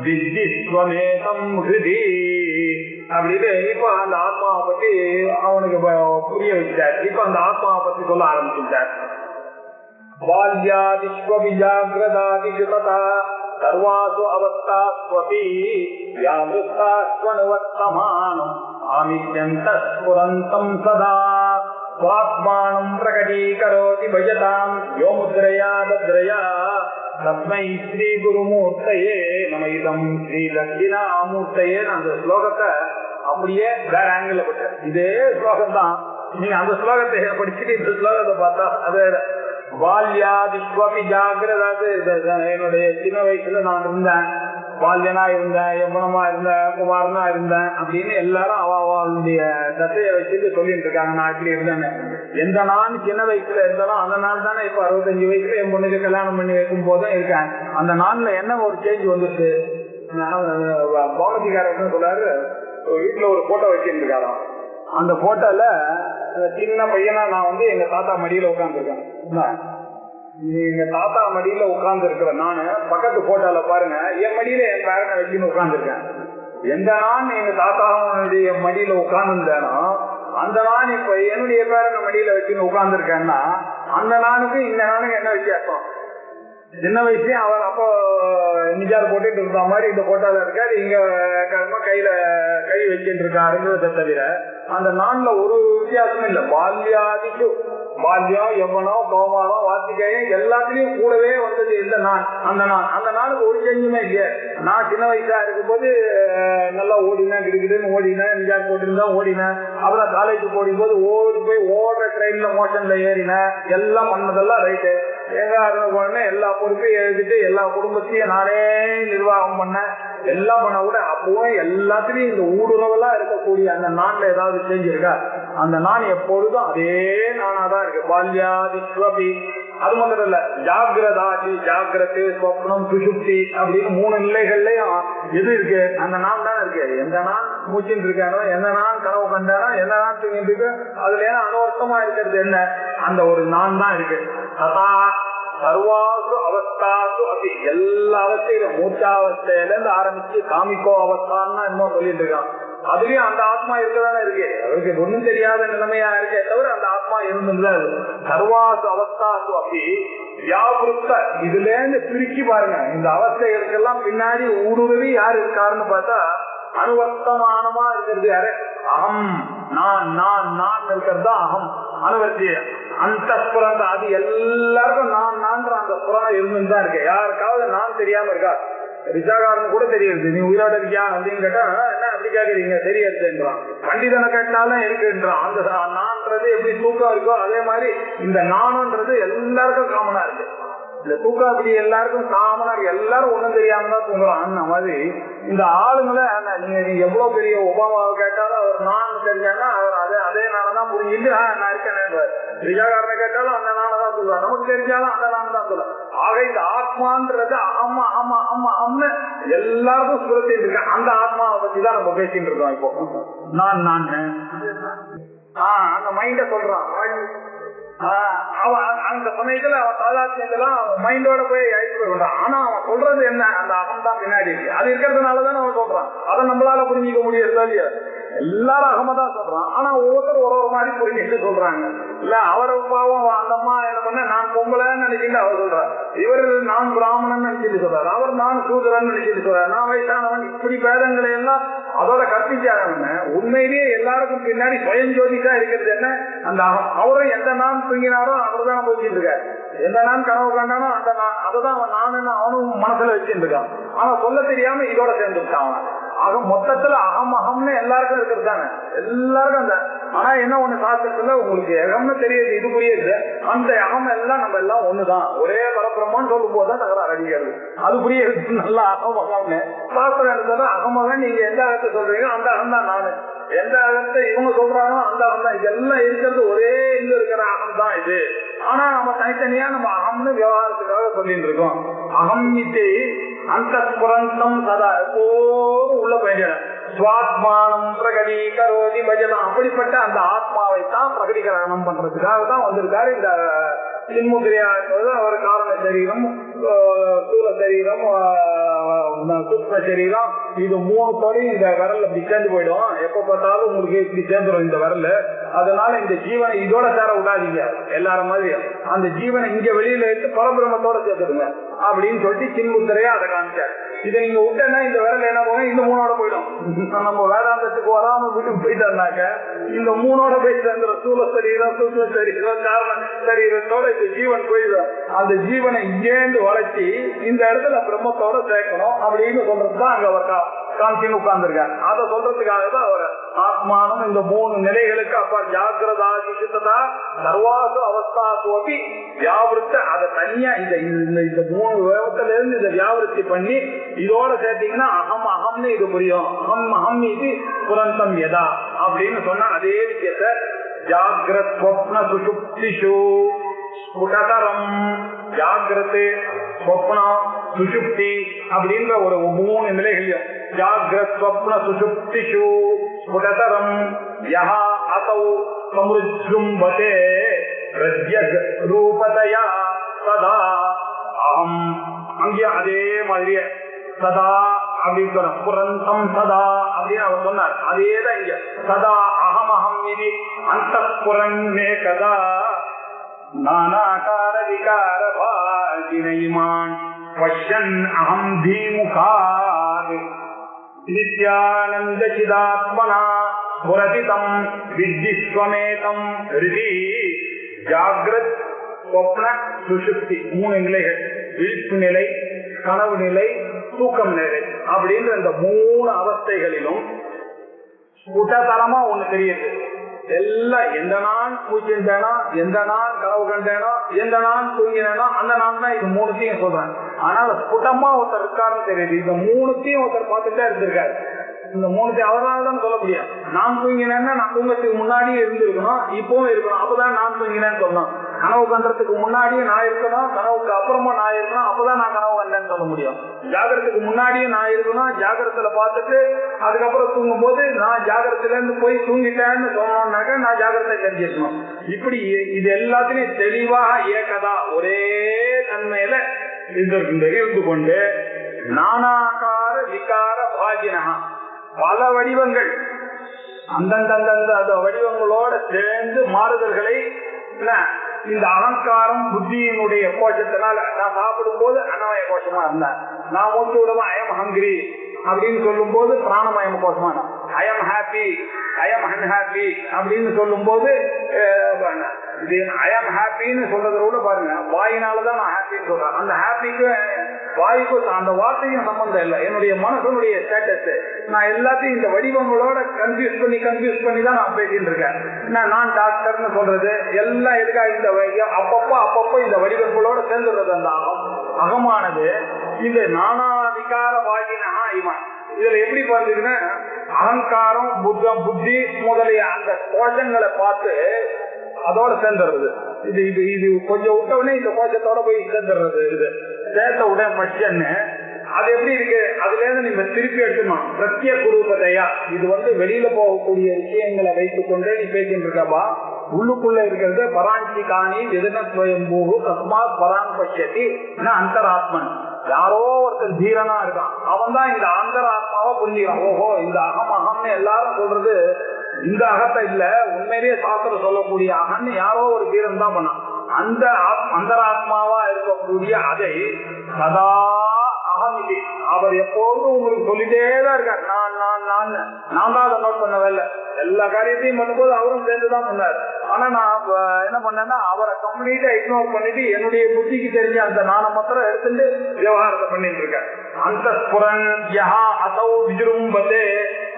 வித்திஸ்வமேதம் ஹிருதி அப்படின்னு இப்ப அந்த ஆத்மாவை பத்தி அவனுக்கு புரிய வச்சார். இப்ப அந்த ஆத்மாவை பத்தி சொல்ல ஆரம்பிச்சுட்டார். பால்யாதிஸ்வவிஜாக்ரதாதிஷு ததா சர்வாசு அவஸ்தாஸ்வபி வியாமிருத்தாஸ்வனுவர்த்தமானம் ஆமித்யந்தஸ்ஃபுரந்தம் சதா ஸ்வாத்மானம் பிரகடீகரோதி பஜதாம் யோ முத்ரயா தத்ரயா தஸ்மை ஸ்ரீ குருமூர்த்தயே நம இதம் ஸ்ரீ தட்சிணாமூர்த்தயே. அந்த ஸ்லோகத்தை அப்படியே வேற ஆங்கிள் பட்ட இதே ஸ்லோகம் தான். நீங்க அந்த ஸ்லோகத்தை படிச்சுட்டு இந்த ஸ்லோகத்தை பார்த்தா அது பால்யாதிஸ்வபி ஜாகிரதாது. என்னுடைய சின்ன வயசுல நான் இருந்தேன், பால்யனா இருந்தேன், யமுனமா இருந்தேன், குமாரனா இருந்தேன் அப்படின்னு எல்லாரும் அவளுடைய தசையை வச்சுட்டு சொல்லிட்டு இருக்காங்க. நான் அப்படி இருந்தேன்னு. எந்த நான் சின்ன வயசுல இருந்தாலும் அந்த நாள் தானே இப்ப 65 வயசுல என் பொண்ணுக்கு கல்யாணம் பண்ணி வைக்கும் போதும் இருக்கேன். அந்த நாள்ல என்ன ஒரு சேஞ்ச் வந்துச்சு. பாவதிகாரன் சொல்றாரு, வீட்டுல ஒரு போட்டோ வச்சுட்டு இருக்காராம். அந்த போட்டோல சின்ன பையனா நான் எங்க தாத்தா மடியில உட்கார்ந்துருக்கேன். எங்க தாத்தா மடியில உட்கார்ந்து இருக்கிறேன் நானு. பக்கத்து போட்டோல பாருங்க, என் மடியில என் பேரனை வச்சுன்னு உட்கார்ந்துருக்கேன். எந்த நான் எங்க தாத்தாவுடைய மடியில உட்கார்ந்துருந்தேனோ அந்த நான் இப்ப என்னுடைய பேரனை மடியில வச்சுன்னு உட்கார்ந்துருக்கேன்னா அந்த நானுக்கு இந்த நானுக்கு என்ன வித்தியாசம்? சின்ன வயசுலயும் அவர் அப்போ நிஜார் போட்டுட்டு இருந்த மாதிரி இந்த போட்டோல இருக்காரு. இங்க கையில கை வச்சுட்டு இருக்காருங்கிறத தவிர அந்த நான்ல ஒரு வித்தியாசமும் இல்லை. பால்யாதிக்கு பால்யம் எவ்வளோ கோமாளம் வார்த்திகாயம் எல்லாத்துலயும் கூடவே வந்தது இந்த நான். அந்த நாளுக்கு ஒரு செஞ்சுமே இல்லையே. நான் சின்ன வயசா இருக்கும் போது நல்லா ஓடினேன், கிடுக்கிடுன்னு ஓடினேன், நிஜார் போட்டுருந்தா ஓடினேன். அப்புறம் காலேஜ் போடும் போது ஓடி போய் ஓடுற ட்ரெயின்ல மோஷன்ல ஏறினேன். எல்லாம் பண்ணதெல்லாம் ரைட்டு. எங்க பண்ண எல்லா பொறுப்பையும் எழுதிட்டு எல்லா குடும்பத்தையும் நானே நிர்வாகம் பண்ணேன். எல்லாம் பண்ண கூட அப்பவும் எல்லாத்துலயும் இந்த ஊடுருவெல்லாம் இருக்கக்கூடிய அந்த நான்ல ஏதாவது செஞ்சிருக்கா? அந்த நான் எப்பொழுதும் அதே நானாதான் இருக்கு. பால்யாதிஸ்வபி அது மட்டும் இல்ல, ஜாகிரதாதி, ஜாகிரத்து, சொப்னம், சுஷுப்தி அப்படின்னு 3 நிலைகள்லயும் எது இருக்கு? அந்த நான் தான் இருக்கு. எந்த நான் மூச்சின் இருக்கானோ, எந்த நான் கனவு கண்டானோ, எந்த நான் தூங்கிட்டு இருக்கு, அதுல ஏன்னா அனுவர்த்தமா இருக்கிறது என்ன? அந்த ஒரு நான் தான் இருக்கு. சதா சர்வாசு அவஸ்தாசு அப்படி எல்லா அவஸ்தையிலும், மூச்சாவஸ்தையில இருந்து ஆரம்பிச்சு காமிக்கோ அவஸ்தான்னு இன்னும் சொல்லிட்டு இருக்கான். அதுலயும் அந்த ஆத்மா இருக்கதானே இருக்கு. அவருக்கு ஒண்ணும் தெரியாத நிலைமையா இருக்கே தவிர அந்த ஆத்மா இருந்துதான். சர்வாசு அவஸ்தாசு அப்படி வியாபுருத்த, இதுல இருந்து பிரிச்சு பாருங்க. இந்த அவஸ்தைகளுக்கெல்லாம் பின்னாடி ஊடுருவி யார் இருக்காருன்னு பார்த்தா அனுவர்த்தமானமா இருக்கிறது யாரு? அகம், நான் நான் நான் இருக்கிறது தான் அகம். அனுவர்த்திய அந்த புறம், அது எல்லாருக்கும் நான் நான்ற அந்த புறம் இருந்துன்னு தான் இருக்கு. யாருக்காவது நான் தெரியாம இருக்கா? ரிஷாகாரன் கூட தெரியுது. நீ உயிரோட இருக்கியா அப்படின்னு கேட்டா என்ன அப்படி கேக்குறீங்க, தெரியாதுன்றான். பண்டிதனை கேட்டாலும் இருக்குன்றான். அந்த நான்றது எப்படி தூக்கம் இருக்கோ அதே மாதிரி இந்த நானுன்றது எல்லாருக்கும் காமனா இருக்கு. இந்த தூக்கம் அப்படி எல்லாருக்கும் காமனா இருக்கு. எல்லாரும் ஒண்ணும் தெரியாம தான் தூங்குறான். அந்த மாதிரி இந்த ஆளுங்களை நீங்க எவ்வளவு பெரிய ஒபாமாவை கேட்டாலும் அவர் நான் தெரிஞ்சாங்கன்னா அவர் அதே நானதான் புரிஞ்சுட்டு நான் இருக்கேன். ரிஷாகாரனை கேட்டாலும் அந்த நானதான் சொல்லுவார். நமக்கு தெரிஞ்சாலும் அந்த நானதான் தான் சொல்லுவார். ஆக இந்த ஆத்மான்றது அம்மா அம்மா அம்மா அம்னு எல்லாருக்கும் சுரத்திட்டு இருக்கேன். அந்த ஆத்மாவை பத்தி தான் நம்ம பேசிட்டு இருக்கோம். இப்போ நான் நான் அந்த மைண்ட சொல்றான். அந்த சமயத்துல அவன் சாதாரணலாம் மைண்டோட போய் அழைத்து போயிடுறான். ஆனா அவன் சொல்றது என்ன? அந்த அகம் தான் பின்னாடி இருக்கு. அது இருக்கிறதுனாலதான் அவன் சொல்றான். அதை நம்மளால புரிஞ்சிக்க முடியறதா இல்லையா? எல்லாரும் அகமதான் சொல்றான். ஆனா ஒவ்வொருத்தரும் ஒரு மாதிரி புரிஞ்சுட்டு சொல்றாங்க. இல்ல அவரை பாவம் அந்த அம்மா என்ன பண்ண நான் பொம்பளைன்னு நினைச்சிட்டு அவர் சொல்றாரு. இவர் நான் பிராமணன் நினைச்சிட்டு சொல்றாரு. அவர் நான் சூதரன் நினைச்சிட்டு சொல்றாரு. நான் வயசானவன். இப்படி பேதங்களை எல்லாம் அதோட கற்பிச்சாங்க. உண்மையிலேயே எல்லாருக்கும் பின்னாடி சுயஞ்சோதிக்கா இருக்கிறது என்ன? அந்த அகம். அவரும் எந்த நான் தூங்கினாரோ அவர் தான் போய்கிட்டு இருக்காரு. எந்த நான் கனவு கண்டானோ அந்த நான், அதுதான் அவன் நான் அவனும் மனசுல வச்சுட்டு இருக்கான். ஆனா சொல்ல தெரியாம இதோட சேர்ந்துட்டான். ஆக மொத்தத்துல அகம் அகம்னு எல்லாருக்கும் இருக்கிறது தானே, எல்லாருக்கும் அந்த. ஆனா என்ன ஒண்ணு சாஸ்திரத்துல உங்களுக்கு அகம்னு தெரியுது, இது புரியுது. அந்த அகம் எல்லாம் நம்ம எல்லாம் ஒண்ணுதான், ஒரே பரபிரமான்னு சொல்லும் போதுதான் தகராறு அடிக்கிறது. அது புரியுது நல்லா அகம் அகம்னு. சாஸ்திரம் எடுத்தா அகமகன் நீங்க எந்த அகத்தை சொல்றீங்க அந்த அகம் தான் நானு. எந்த அகத்தை இவங்க சொல்றாங்களோ அந்த அகம் தான். இதெல்லாம் இருக்கிறது ஒரே இங்க இருக்கிற அகம் தான் இது. ஆனா நம்ம தனித்தனியா நம்ம அகம்னு விவகாரத்துக்காக சொல்லிட்டு இருக்கோம். அகம் இது அந்த புரந்தம் சதா எப்போதும் உள்ள போயிடுறேன். சுவாத்மானம் பிரகடீகரோதி பஜனம். அப்படிப்பட்ட அந்த ஆத்மாவை தான் பிரகடீகரணம் பண்றதுக்காக தான் வந்திருக்காரு. இந்த சின்முதிரியா என்பது அவர் காரண சரீரம், ஸ்தூல சரீரம், சூக்ஷ்ம சரீரம், இது 3 இந்த விரல் அப்படி சேர்ந்து போயிடும். எப்ப பார்த்தாலும் உங்களுக்கு இப்படி சேர்ந்துடும் இந்த விரல். அதனால இந்த ஜீவனை இதோட சேர விடாதீங்க. எல்லாரும் மாதிரி அந்த ஜீவனை இங்க வெளியில எடுத்து பரபிரமத்தோட சேர்த்துடுங்க அப்படின்னு சொல்லிட்டு சின்முத்திரையா அதை காமிச்சார். இதை நீங்க விட்டேன்னா இந்த விரல் என்ன போகும்? இந்த 3ஓட போயிடும். நம்ம வேதாந்தத்துக்கு வராம வீட்டுக்கு போயிட்டோம்னாக்க இந்த 3ஓட போய் சேர்ந்துடும். ஸ்தூல சரீரம், சூக்ஷ்ம சரீரம், காரண சரீரத்தோட இந்த ஜீவன் போயிடும். அந்த ஜீவனை இங்கேந்து வளர்ச்சி இந்த இடத்துல பிரம்மத்தோட சேர்க்கணும் அப்படின்னு சொல்றதுதான் அங்க அவர் காமிச்சின்னு உட்கார்ந்துருக்காரு. அதை சொல்றதுக்காக தான் அவர் ஆத்மானம் இந்த 3 நிலைகளுக்கு அப்ப ஜாகிரதா சித்ததா சர்வாசு அவஸ்தா சோபி வியாவிருத்த, அதை தனியா இந்த 3 விவரத்துல இருந்து இதை வியாவிருத்தி பண்ணி இதோட சேர்த்தீங்கன்னா அகம் அகம்னு இது புரியும். அகம் அகம் இது புரந்தம் எதா அப்படின்னு சொன்னா அதே விஷயத்த ஜாகிரத் ஸ்வப்ன சுஷுப்திஷு ஸ்புடதரம், ஜாகிரத்து ஸ்வப்னம் சுஷுப்தி அப்படின்ற ஒரு 3 நிலைகளையும் ஜாகிரத் ஸ்வப்ன சுஷுப்திஷு ஸ்புடதரம் யஹ அசௌ சம்ருஜ்ஜும்பதே ரஜ்யக் ரூபதயா சதா அகம். அங்கே அதே மாதிரியே சதா அப்படின்னு சொன்ன புரந்தம் சதா அப்படின்னு அவர் சொன்னார். அதேதான் இங்க சதா அகம் அகம் இது அந்த புரங்கே கதா நானாகார விகார பாஜினைமான் பஷ்யன் அகம் தீமுகாத் நித்யானந்த சிதாத்மனா ஸ்புரதிதம் வித்திஸ்வமேதம் ரிதி. ஜாகிரத் ஸ்வப்ன சுஷுப்தி 3 நிலைகள். விழிப்பு நிலை, கனவு நிலை, தூக்கம் நிலை அப்படின்ற இந்த 3 அவஸ்தைகளிலும் ஸ்புடதரமா ஒண்ணு தெரியுது. எல்லாம் எந்த நான் பூச்சிட்டேனோ, எந்த நான் கனவு கண்டேனோ, எந்த நான் தூங்கினேனோ அந்த நான் தான் இது 3த்தையும் சொல்றேன். ஆனால் ஸ்புட்டமா ஒருத்தர் இருக்காருன்னு தெரியுது. இந்த 3த்தையும் ஒருத்தர் பார்த்துட்டே இருந்திருக்காரு. இந்த 3த்தையும் அவரால் தான் சொல்ல முடியும். நான் தூங்கினேன்னா நான் தூங்கத்துக்கு முன்னாடியே இருந்திருக்கணும், இப்பவும் இருக்கணும், அப்பதான் நான் தூங்கினேன்னு சொல்லணும். கனவு கண்டதுக்கு முன்னாடியே நான் இருக்கணும், கனவுக்கு அப்புறமா நான் இருக்கணும், அப்பதான் நான் கனவு கண்டேன்னு சொல்ல முடியும். ஜாகிரத்துக்கு முன்னாடியே நான் இருக்கணும், ஜாகிரத்துல பார்த்துட்டு அதுக்கப்புறம் தூங்கும் போது நான் ஜாகிரத்துல இருந்து போய் தூங்கிட்டேன்னு சொன்னோம்னாக்க நான் ஜாகிரதை தெரிஞ்சிருக்கணும். இப்படி இது எல்லாத்திலையும் தெளிவாக ஏகதா ஒரே தன்மையில இருந்து கொண்டு நானாகார விகார பாகினகா பல வடிவங்கள் அந்தந்த வடிவங்களோட சேர்ந்து மாறுதல்களை இந்த அகங்காரம் புத்தியினுடைய கோஷத்தினால நான் சாப்பிடும் போது அன்னமய கோஷமா இருந்தேன், நான் மூச்சு விடுவேன் ஐஎம் ஹங்கிரி அப்படின்னு சொல்லும் போது பிராணமயம் கோஷமா ஐஎம் ஹாப்பி ஐஎம் அன்ஹாப்பி அப்படின்னு சொல்லும் போது ஐஎம் ஹாப்பின்னு சொல்றத கூட பாருங்க, வாயினாலதான் நான் ஹாப்பின்னு சொல்றேன். அந்த ஹாப்பிக்கு வாய்க்கு அந்த வார்த்தையும் சம்பந்தம் இல்லை, என்னுடைய மனசனுடைய ஸ்டேட்டஸ். நான் எல்லாத்தையும் இந்த வடிவங்களோட கன்ஃபியூஸ் பண்ணி தான் நான் பேசிட்டு இருக்கேன். நான் டாக்டர்னு சொல்றது எல்லாம் எதுக்காக இந்த அப்பப்போ இந்த வடிவங்களோட சேர்ந்துடுறது. அந்த அகமானது இந்த நானாதிகார வாகினா இவன் இதுல எப்படி பார்த்தீங்கன்னா அகங்காரம் புத்தி முதலிய அந்த கோஷங்களை பார்த்து அதோட சேர்ந்துடுறது. இது கொஞ்சம் விட்டவுடனே இந்த கோஷத்தோட போய் சேர்ந்துடுறது. இது சேர்த்த உடனே பட்சன்னு அது எப்படி இருக்கு, அதுல இருந்து நீங்க திருப்பி எடுத்துக்கணும். பிரத்யேக குரூபத்தையா இது வெளியில போகக்கூடிய விஷயங்களை வைத்துக் கொண்டே நீ பேசிட்டு இருக்கப்பா. உள்ளுக்குள்ள இருக்கிறது பராஞ்சி காணி எதிர்நூ தஸ்மாத் பரான் பட்சத்தி அந்தராத்மன். யாரோ ஒருத்தர் தீரனா இருக்கான், அவன் தான் இந்த அந்தராத்மாவை புரிஞ்சுக்கிறான். ஓஹோ இந்த அகம்னு எல்லாரும் சொல்றது இந்த அகத்தை இல்ல, உண்மையிலேயே சாஸ்திரம் சொல்லக்கூடிய அகன்னு யாரோ ஒரு தீரன் தான் பண்ணான். அந்த அந்தராத்மாவா இருக்கக்கூடிய அதை சதா அகமிதி அவர் எப்போதும் உங்களுக்கு சொல்லிட்டேதான் இருக்கார். நான் தான் அதை நோட் பண்ணவே இல்லை, எல்லா காரியத்தையும் பண்ணும்போது அவரும் சேர்ந்துதான் பண்ணார். ஆனா நான் என்ன பண்ணேன்னா அவரை கம்ப்ளீட்டா இக்னோர் பண்ணிட்டு என்னுடைய புத்திக்கு தெரிஞ்ச அந்த நாண மாத்திரம் எடுத்துட்டு விவகாரத்தை பண்ணிட்டு இருக்கேன். அந்த புரன் யஹா அசௌ விஜுரும்பதே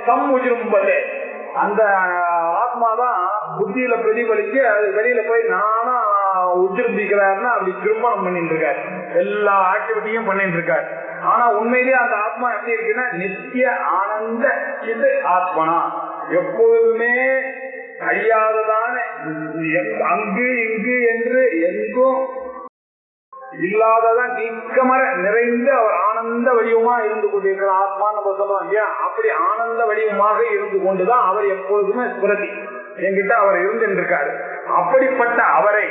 சம் விஜுரும்பதே அந்த ஆத்மாதான் புத்தியில பிரதிபலிச்சு அது வெளியில போய் நானா உஜிரும்பிக்கிறாருன்னா அப்படி திருமணம் பண்ணிட்டு இருக்காரு, எல்லா ஆக்டிவிட்டியும் பண்ணிட்டு இருக்காரு. ஆனா உண்மையிலேயே அந்த ஆத்மா எப்படி இருக்குன்னா நித்திய ஆனந்த இது ஆத்மனா எப்பொழுதுமே அழியாததான அங்கு இங்கு என்று எங்கும் இல்லாததான் நீக்கமர நிறைந்து அவர் ஆனந்த வடிவமா இருந்து கொண்டிருக்கிற ஆத்மான்னு நம்ம சொல்றோம் இல்லையா. அப்படி ஆனந்த வடிவமாக இருந்து கொண்டுதான் அவர் எப்பொழுதுமே ஸ்பிரதி என்கிட்ட அவர் இருந்திருக்காரு. அப்படிப்பட்ட அவரை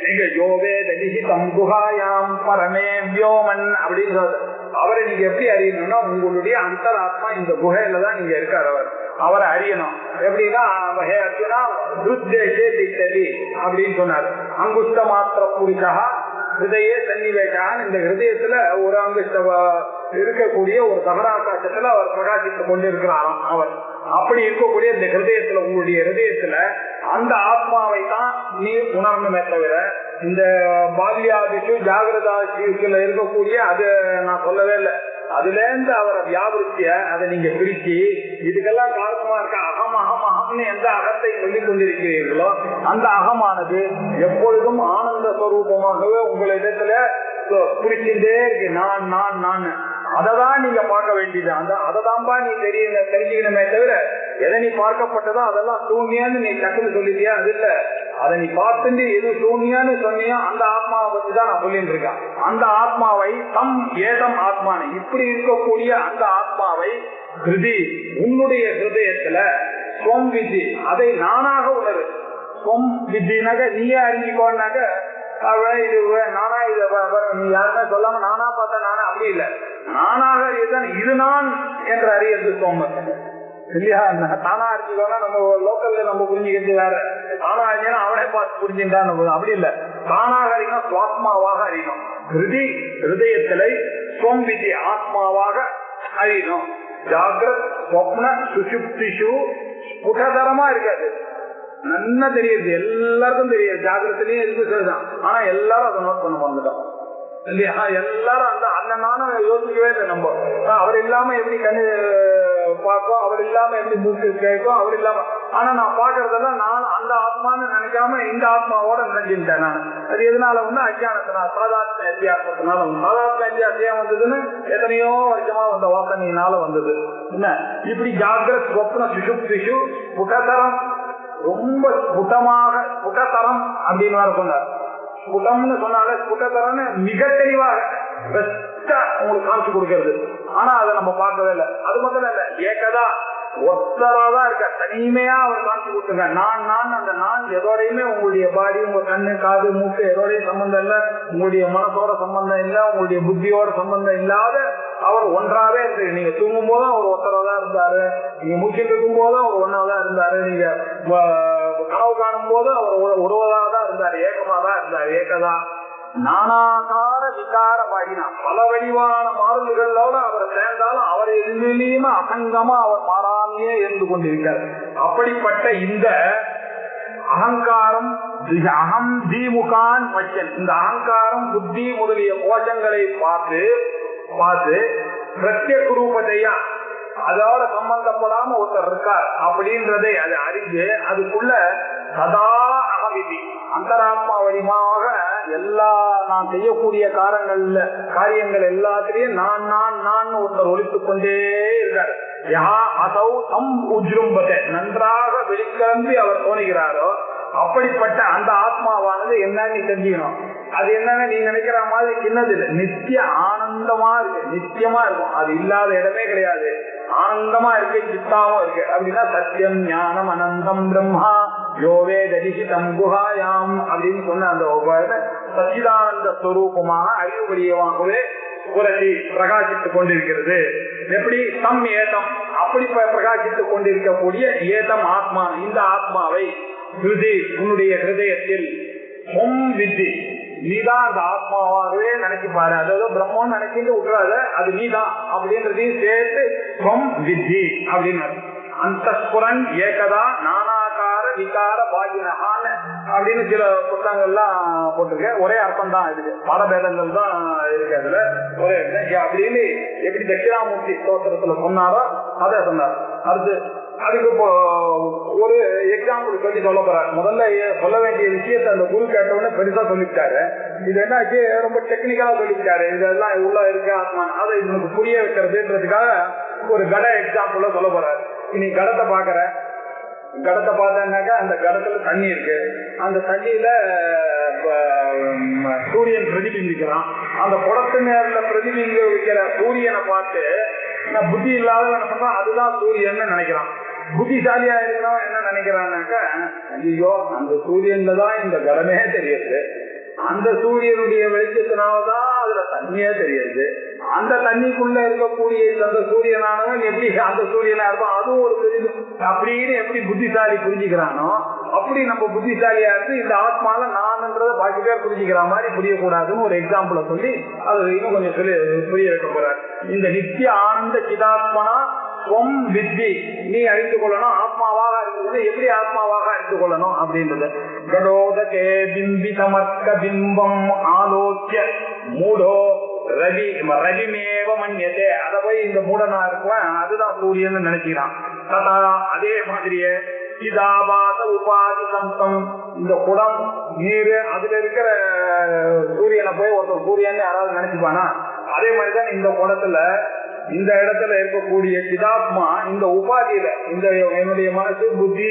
நீங்க யோவே ததிஹிதம் குஹாயாம் பரமே வியோமன் அப்படின்னு சொல்றது. அவரை நீங்க எப்படி அறியணும்னா உங்களுடைய அந்தராத்மா இந்த குகையில தான் நீங்க இருக்காரு. அவரை அறியணும் எப்படின்னா அப்படின்னு சொன்னார். அங்குஷ்ட மாத்திர புரிஷா ஹிருதய சன்னிவேஷான் இந்த ஹிருதயத்துல ஒரு அங்குஷ்ட இருக்கக்கூடிய ஒரு தகராகாசத்துல அவர் பிரகாசித்துக் கொண்டிருக்கிறாராம். அவர் அப்படி இருக்கக்கூடிய இந்த ஹிருதயத்துல உங்களுடைய ஹிருதயத்துல அந்த ஆத்மாவை தான் நீ உணரணுமே தவிர இந்த பால்யாதிஷு ஜாகிரதாதிஷுல இருக்கக்கூடிய அது நான் சொல்லவே இல்லை. அதுல இருந்து அவரை வியாபிருத்திய அதை நீங்க பிரிச்சு இதுக்கெல்லாம் காரணமா இருக்க அகம் அகம் அகம்னு எந்த அகத்தை சொல்லிக் கொண்டிருக்கிறீர்களோ அந்த அகமானது எப்பொழுதும் ஆனந்த ஸ்வரூபமாகவே உங்களிடத்துல புரிச்சுட்டே இருக்கு. நான் நான் நான் அததான் நீங்க பார்க்க வேண்டியது. அததான்பா நீ தெரிஞ்சுக்கணுமே தவிர எதை நீ பார்க்கப்பட்டதோ அதெல்லாம் சூன்யான்னு நீ டக்குன்னு சொல்லிட்டியா, அது இல்ல. அதை நீ பார்த்துட்டு எது சூன்யான்னு சொன்னியோ அந்த ஆத்மாவை பத்தி தான் நான் சொல்லிட்டு இருக்கேன். அந்த ஆத்மாவை தம் ஏதம் ஆத்மானு இப்படி இருக்கக்கூடிய அந்த ஆத்மாவை ஹிருதி உன்னுடைய ஹிருதயத்துல ஸ்வம் விதி அதை நானாக உணரு. ஸ்வம் வித்தினாக்க நீயே அறிஞ்சிக்கோனாக்க இது நானா இத நீ யாருமே சொல்லாம நானா பார்த்தா நானா அப்படி இல்லை. நானாக அறியதான் இது நான் என்று அறியறது சோமம் இல்லையா. தானா அறிஞ்சிக்கோனா நம்ம லோக்கல்ல நம்ம புரிஞ்சுக்கிறது வேற. தானா அறிஞ்சா அவனே பார்த்து புரிஞ்சுட்டா நம்ம அப்படி இல்லை. தானாக அறியணும் சுவாத்மாவாக அறியணும். ஹிருதயத்திலே ஸ்வம் விதி ஆத்மாவாக அறியணும். ஜாகிரத் ஸ்வப்ன சுஷுப்திஷு ஸ்புடதரமா இருக்காது, நல்லா தெரியுது, எல்லாருக்கும் தெரியுது. ஜாகிரத்திலேயே இருக்கு சரிதான், ஆனா எல்லாரும் அதை நோட் பண்ண வந்துட்டோம் இல்லையா. எல்லாரும் அந்த நானும் யோசிக்கவே இல்லை. நம்ம அவர் இல்லாம எப்படி கண்ணு பார்க்கும், அவர் இல்லாம எப்படி மூக்கு கேட்கும், அவர் இல்லாம. ஆனா நான் பாக்குறதெல்லாம் நான் அந்த ஆத்மான்னு நினைக்காம இந்த ஆத்மாவோட நினைச்சுட்டேன் நான். அது எதனால அஜானத்தினால சாதாரண அத்தியாசத்தினால. சாதாரண அத்தியாசம் வந்ததுன்னு எத்தனையோ வருஷமா வந்த வாசனையினால வந்தது. என்ன இப்படி ஜாகிரத் ஸ்வப்ன சுஷுப்திஷு புடதரம் ரொம்ப ஸ்புடதரம் அப்படின்னு வேற சொன்னார். ஸ்புடம்னு சொன்னாலே ஸ்புடதரம்னு மிக தெளிவாக பெஸ்டா உங்களுக்கு காமிச்சு கொடுக்கிறது. ஆனா அதை நம்ம பார்க்கவே இல்லை. அது மட்டும் இல்ல, ஏகதா ஒத்தராதான் இருக்க, தனிமையா அவர் காமிச்சு கொடுத்துருங்க. நான் அந்த நான் எதோடையுமே உங்களுடைய பாடி, உங்க கண்ணு காது மூக்கு எதோடையும் சம்பந்தம் இல்லை, உங்களுடைய மனசோட சம்பந்தம் இல்லை, உங்களுடைய புத்தியோட சம்பந்தம் இல்லாத அவர் ஒன்றாவே இருக்கு. நீங்க தூங்கும் போதும் அவர் ஒத்தரவா இருந்தாரு, நீங்க மூச்சிட்டு இருக்கும் போதும் அவர் ஒன்னாதான் இருந்தாரு, நீங்க கனவு காணும் போதும் அவர் ஒருவராதான் இருந்தாரு, ஏகமாதான் இருந்தாரு. ஏகதா நானாகார விகார பாடினா பல வடிவான மாறுதல்களோட அவர் சேர்ந்தாலும் அவர் எதுலையுமே அசங்கமா அவர் மாறாமையே இருந்து கொண்டிருக்கார். அப்படிப்பட்ட இந்த அகங்காரம் அகம் தீமுகான் பச்சன், இந்த அகங்காரம் புத்தி முதலிய கோஷங்களை பார்த்து பிரத்யேக ரூபத்தையா அதோட சம்பந்தப்படாம ஒருத்தர் இருக்கார் அப்படின்றதை அதை அறிஞ்சு அதுக்குள்ள சதா அகவிதி அந்தராத்மா வடிவமாக எல்லா நான் செய்யக்கூடிய காரியங்கள் எல்லாத்திலையும் நான் ஒருத்தர் ஒழித்துக் கொண்டே இருக்காரு. நன்றாக வெளிக்கிளம்பி அவர் தோணுகிறாரோ அப்படிப்பட்ட அந்த ஆத்மாவானது என்னன்னு தெரிஞ்சுக்கணும். அது என்னன்னு நீ நினைக்கிற மாதிரி சின்னது இல்லை, நித்திய ஆனந்தமா இருக்கு, நித்தியமா இருக்கும். அது இல்லாத இடமே கிடையாது, ஆனந்தமா இருக்கு, சித்தாவும் இருக்கு. அப்படின்னா சத்தியம் ஞானம் அனந்தம் பிரம்மா யோவே தரிசிதம் குஹாயாம் அப்படின்னு சொன்ன அந்த சச்சிதானந்த ஸ்வரூபமாக அறிவுபடியமாகவே புரட்சி பிரகாசித்துக் கொண்டிருக்கிறது. எப்படி தம் ஏதம் அப்படி பிரகாசித்துக் கொண்டிருக்கக்கூடிய ஏதம் ஆத்மா, இந்த ஆத்மாவை உன்னுடைய ஹிருதயத்தில் வித்தி நீதான் அந்த ஆத்மாவாகவே நினைச்சு பாரு. அதாவது பிரம்மன் நினைக்கிட்டு விட்டுறாத, அது நீதான் அப்படின்றதையும் சேர்த்து வித்தி அப்படின்னு அந்தஸ்புரன் ஏகதா நானாகார விகார பாகினஹான் அப்படின்னு சில புத்தகங்கள்லாம் போட்டிருக்கேன். ஒரே அர்த்தம் தான் இருக்கு, பாடபேதங்கள் தான் இருக்கு அதுல ஒரே அப்படின்னு எப்படி தட்சிணாமூர்த்தி ஸ்தோத்திரத்துல சொன்னாரோ அதை சொன்னார். அடுத்து அதுக்கு இப்போ ஒரு எக்ஸாம்பிள் சொல்லி சொல்ல போறாரு. முதல்ல சொல்ல வேண்டிய விஷயத்தை அந்த குரு கேட்டவுடனே பெருசா சொல்லிவிட்டாரு. இது என்னாச்சு, ரொம்ப டெக்னிக்கலா சொல்லிவிட்டாரு. இதெல்லாம் உள்ள இருக்கு ஆத்மா, அதை இவனுக்கு புரிய வைக்கிறதுன்றதுக்காக ஒரு கட எக்ஸாம்பிள சொல்ல போறாரு. நீ கடத்தை பாக்குற, கடத்தை பார்த்தாங்கன்னாக்கா அந்த கடத்துல தண்ணி இருக்கு, அந்த தண்ணியில சூரியன் பிரதிபிம்பிக்கிறான். அந்த குடத்து நேரில் பிரதிபிம்பிக்கிற சூரியனை பார்த்து புத்தி இல்லாதவன் என்ன பண்றான், அதுதான் சூரியன் நினைக்கிறான். புத்திசாலியா இருக்கிறவன் என்ன நினைக்கிறான்னாக்கா, ஐயோ அந்த சூரியன்ல தான் இந்த கடமே தெரியுது, அந்த சூரியனுடைய வெளிச்சத்தினால்தான் அதுல தண்ணியே தெரியுது, அந்த தண்ணிக்குள்ள இருக்கக்கூடிய அந்த சூரியனானவன் எப்படி அந்த சூரியனா இருப்பான், அதுவும் ஒரு அப்படின்னு எப்படி புத்திசாலி புரிஞ்சுக்கிறானோ அப்படி நம்ம புத்திசாலியா இருந்து இந்த ஆத்மால நான்ன்றதை பாக்கி பேர் புரிஞ்சுக்கிற மாதிரி புரியக்கூடாதுன்னு ஒரு எக்ஸாம்பிள சொல்லி அது இன்னும் கொஞ்சம் சொல்லி புரிய வைக்க போறார். இந்த நித்திய ஆனந்த சிதாத்மனா வித்தி நீ அறிந்து கொள்ளணும், ஆத்மாவாக இருக்கிறது எப்படி ஆத்மாவாக அறிந்து கொள்ளணும் அப்படின்றது. கடோதகே பிம்பி சமர்க்க பிம்பம் ஆலோக்கிய மூடோ ரவி ரவிமேவ மன்யதே, அதை போய் இந்த மூடனா இருக்குவன் அதுதான் சூரியன் நினைக்கிறான். அதே மாதிரியே சிதாபாச உபாதி சந்தம், இந்த குடம் நீர் அதுல இருக்கிற சூரியனை போய் ஒருத்தர் சூரியன் யாராவது நினைச்சுப்பானா, அதே மாதிரிதான் இந்த குடத்துல இந்த இடத்துல இருக்கக்கூடிய சிதாத்மா இந்த உபாதியில இந்த என்னுடைய மனசு புத்தி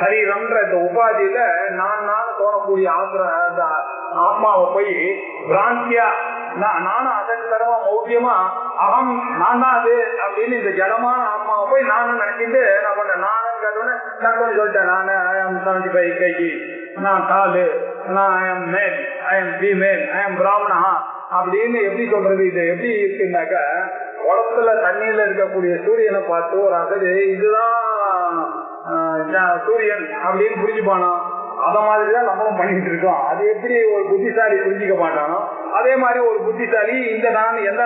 சரீரம்ன்ற இந்த உபாதியில நான் தோணக்கூடிய ஆத்மாவை போய் பிராந்தியா நானும் அசத்தரமா மௌக்கியமா அகம் நான் தான் அது அப்படின்னு இந்த ஜடமான ஆத்மாவை போய் நானும் நினைச்சிட்டு நான் பண்றேன். நானும் கேட்டோன்னே நான் சொல்லிட்டேன், நான் 75 kg, நான் தாலு, நான் I am male, I am female, I am Brahmana அப்படின்னு எப்படி சொல்றது? இது எப்படி இருக்குன்னாக்கா, குளத்துல தண்ணியில இருக்கக்கூடிய சூரியனை பார்த்து ஒரு அசது இதுதான் சூரியன் அப்படின்னு புரிஞ்சுப்பானோ, அத மாதிரிதான் நம்மளும் பண்ணிட்டு இருக்கோம். அது எப்படி ஒரு புத்திசாலி புரிஞ்சுக்க மாட்டானோ அதே மாதிரி ஒரு புத்திசாலி இந்த நான் எந்த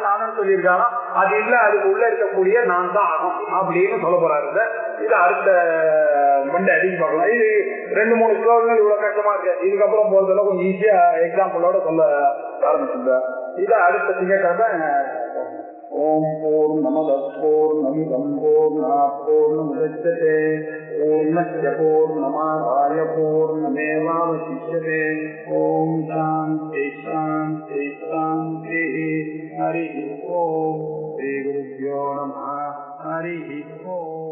நானும் சொல்லியிருக்கானோ அது இல்ல, அதுக்கு உள்ள இருக்கக்கூடிய நான் தான் ஆகும் அப்படின்னு சொல்ல போறாரு. இது அடுத்த மண்டே அடிக்க பார்க்கலாம். இது 2-3 ஸ்லோகங்கள் இவ்வளவு கஷ்டமா இருக்கு, இதுக்கப்புறம் போறதெல்லாம் கொஞ்சம் ஈஸியா எக்ஸாம்பிளோட சொல்ல ஆரம்பிச்சுங்க. இதை அடுத்த திங்கட்கிழமை ஓம் பூர்ணமத பூர்ணமிதம் பூர்ணாத் பூர்ணமுதச்யதே பூர்ணஸ்ய பூர்ணமாதாய பூர்ணமேவாவசிஷ்யதே. ஓம் சாந்தி சாந்தி சாந்தி. ஹரி ஓம். ஸ்ரீ குருப்யோ நமः. ஹரி ஓம்.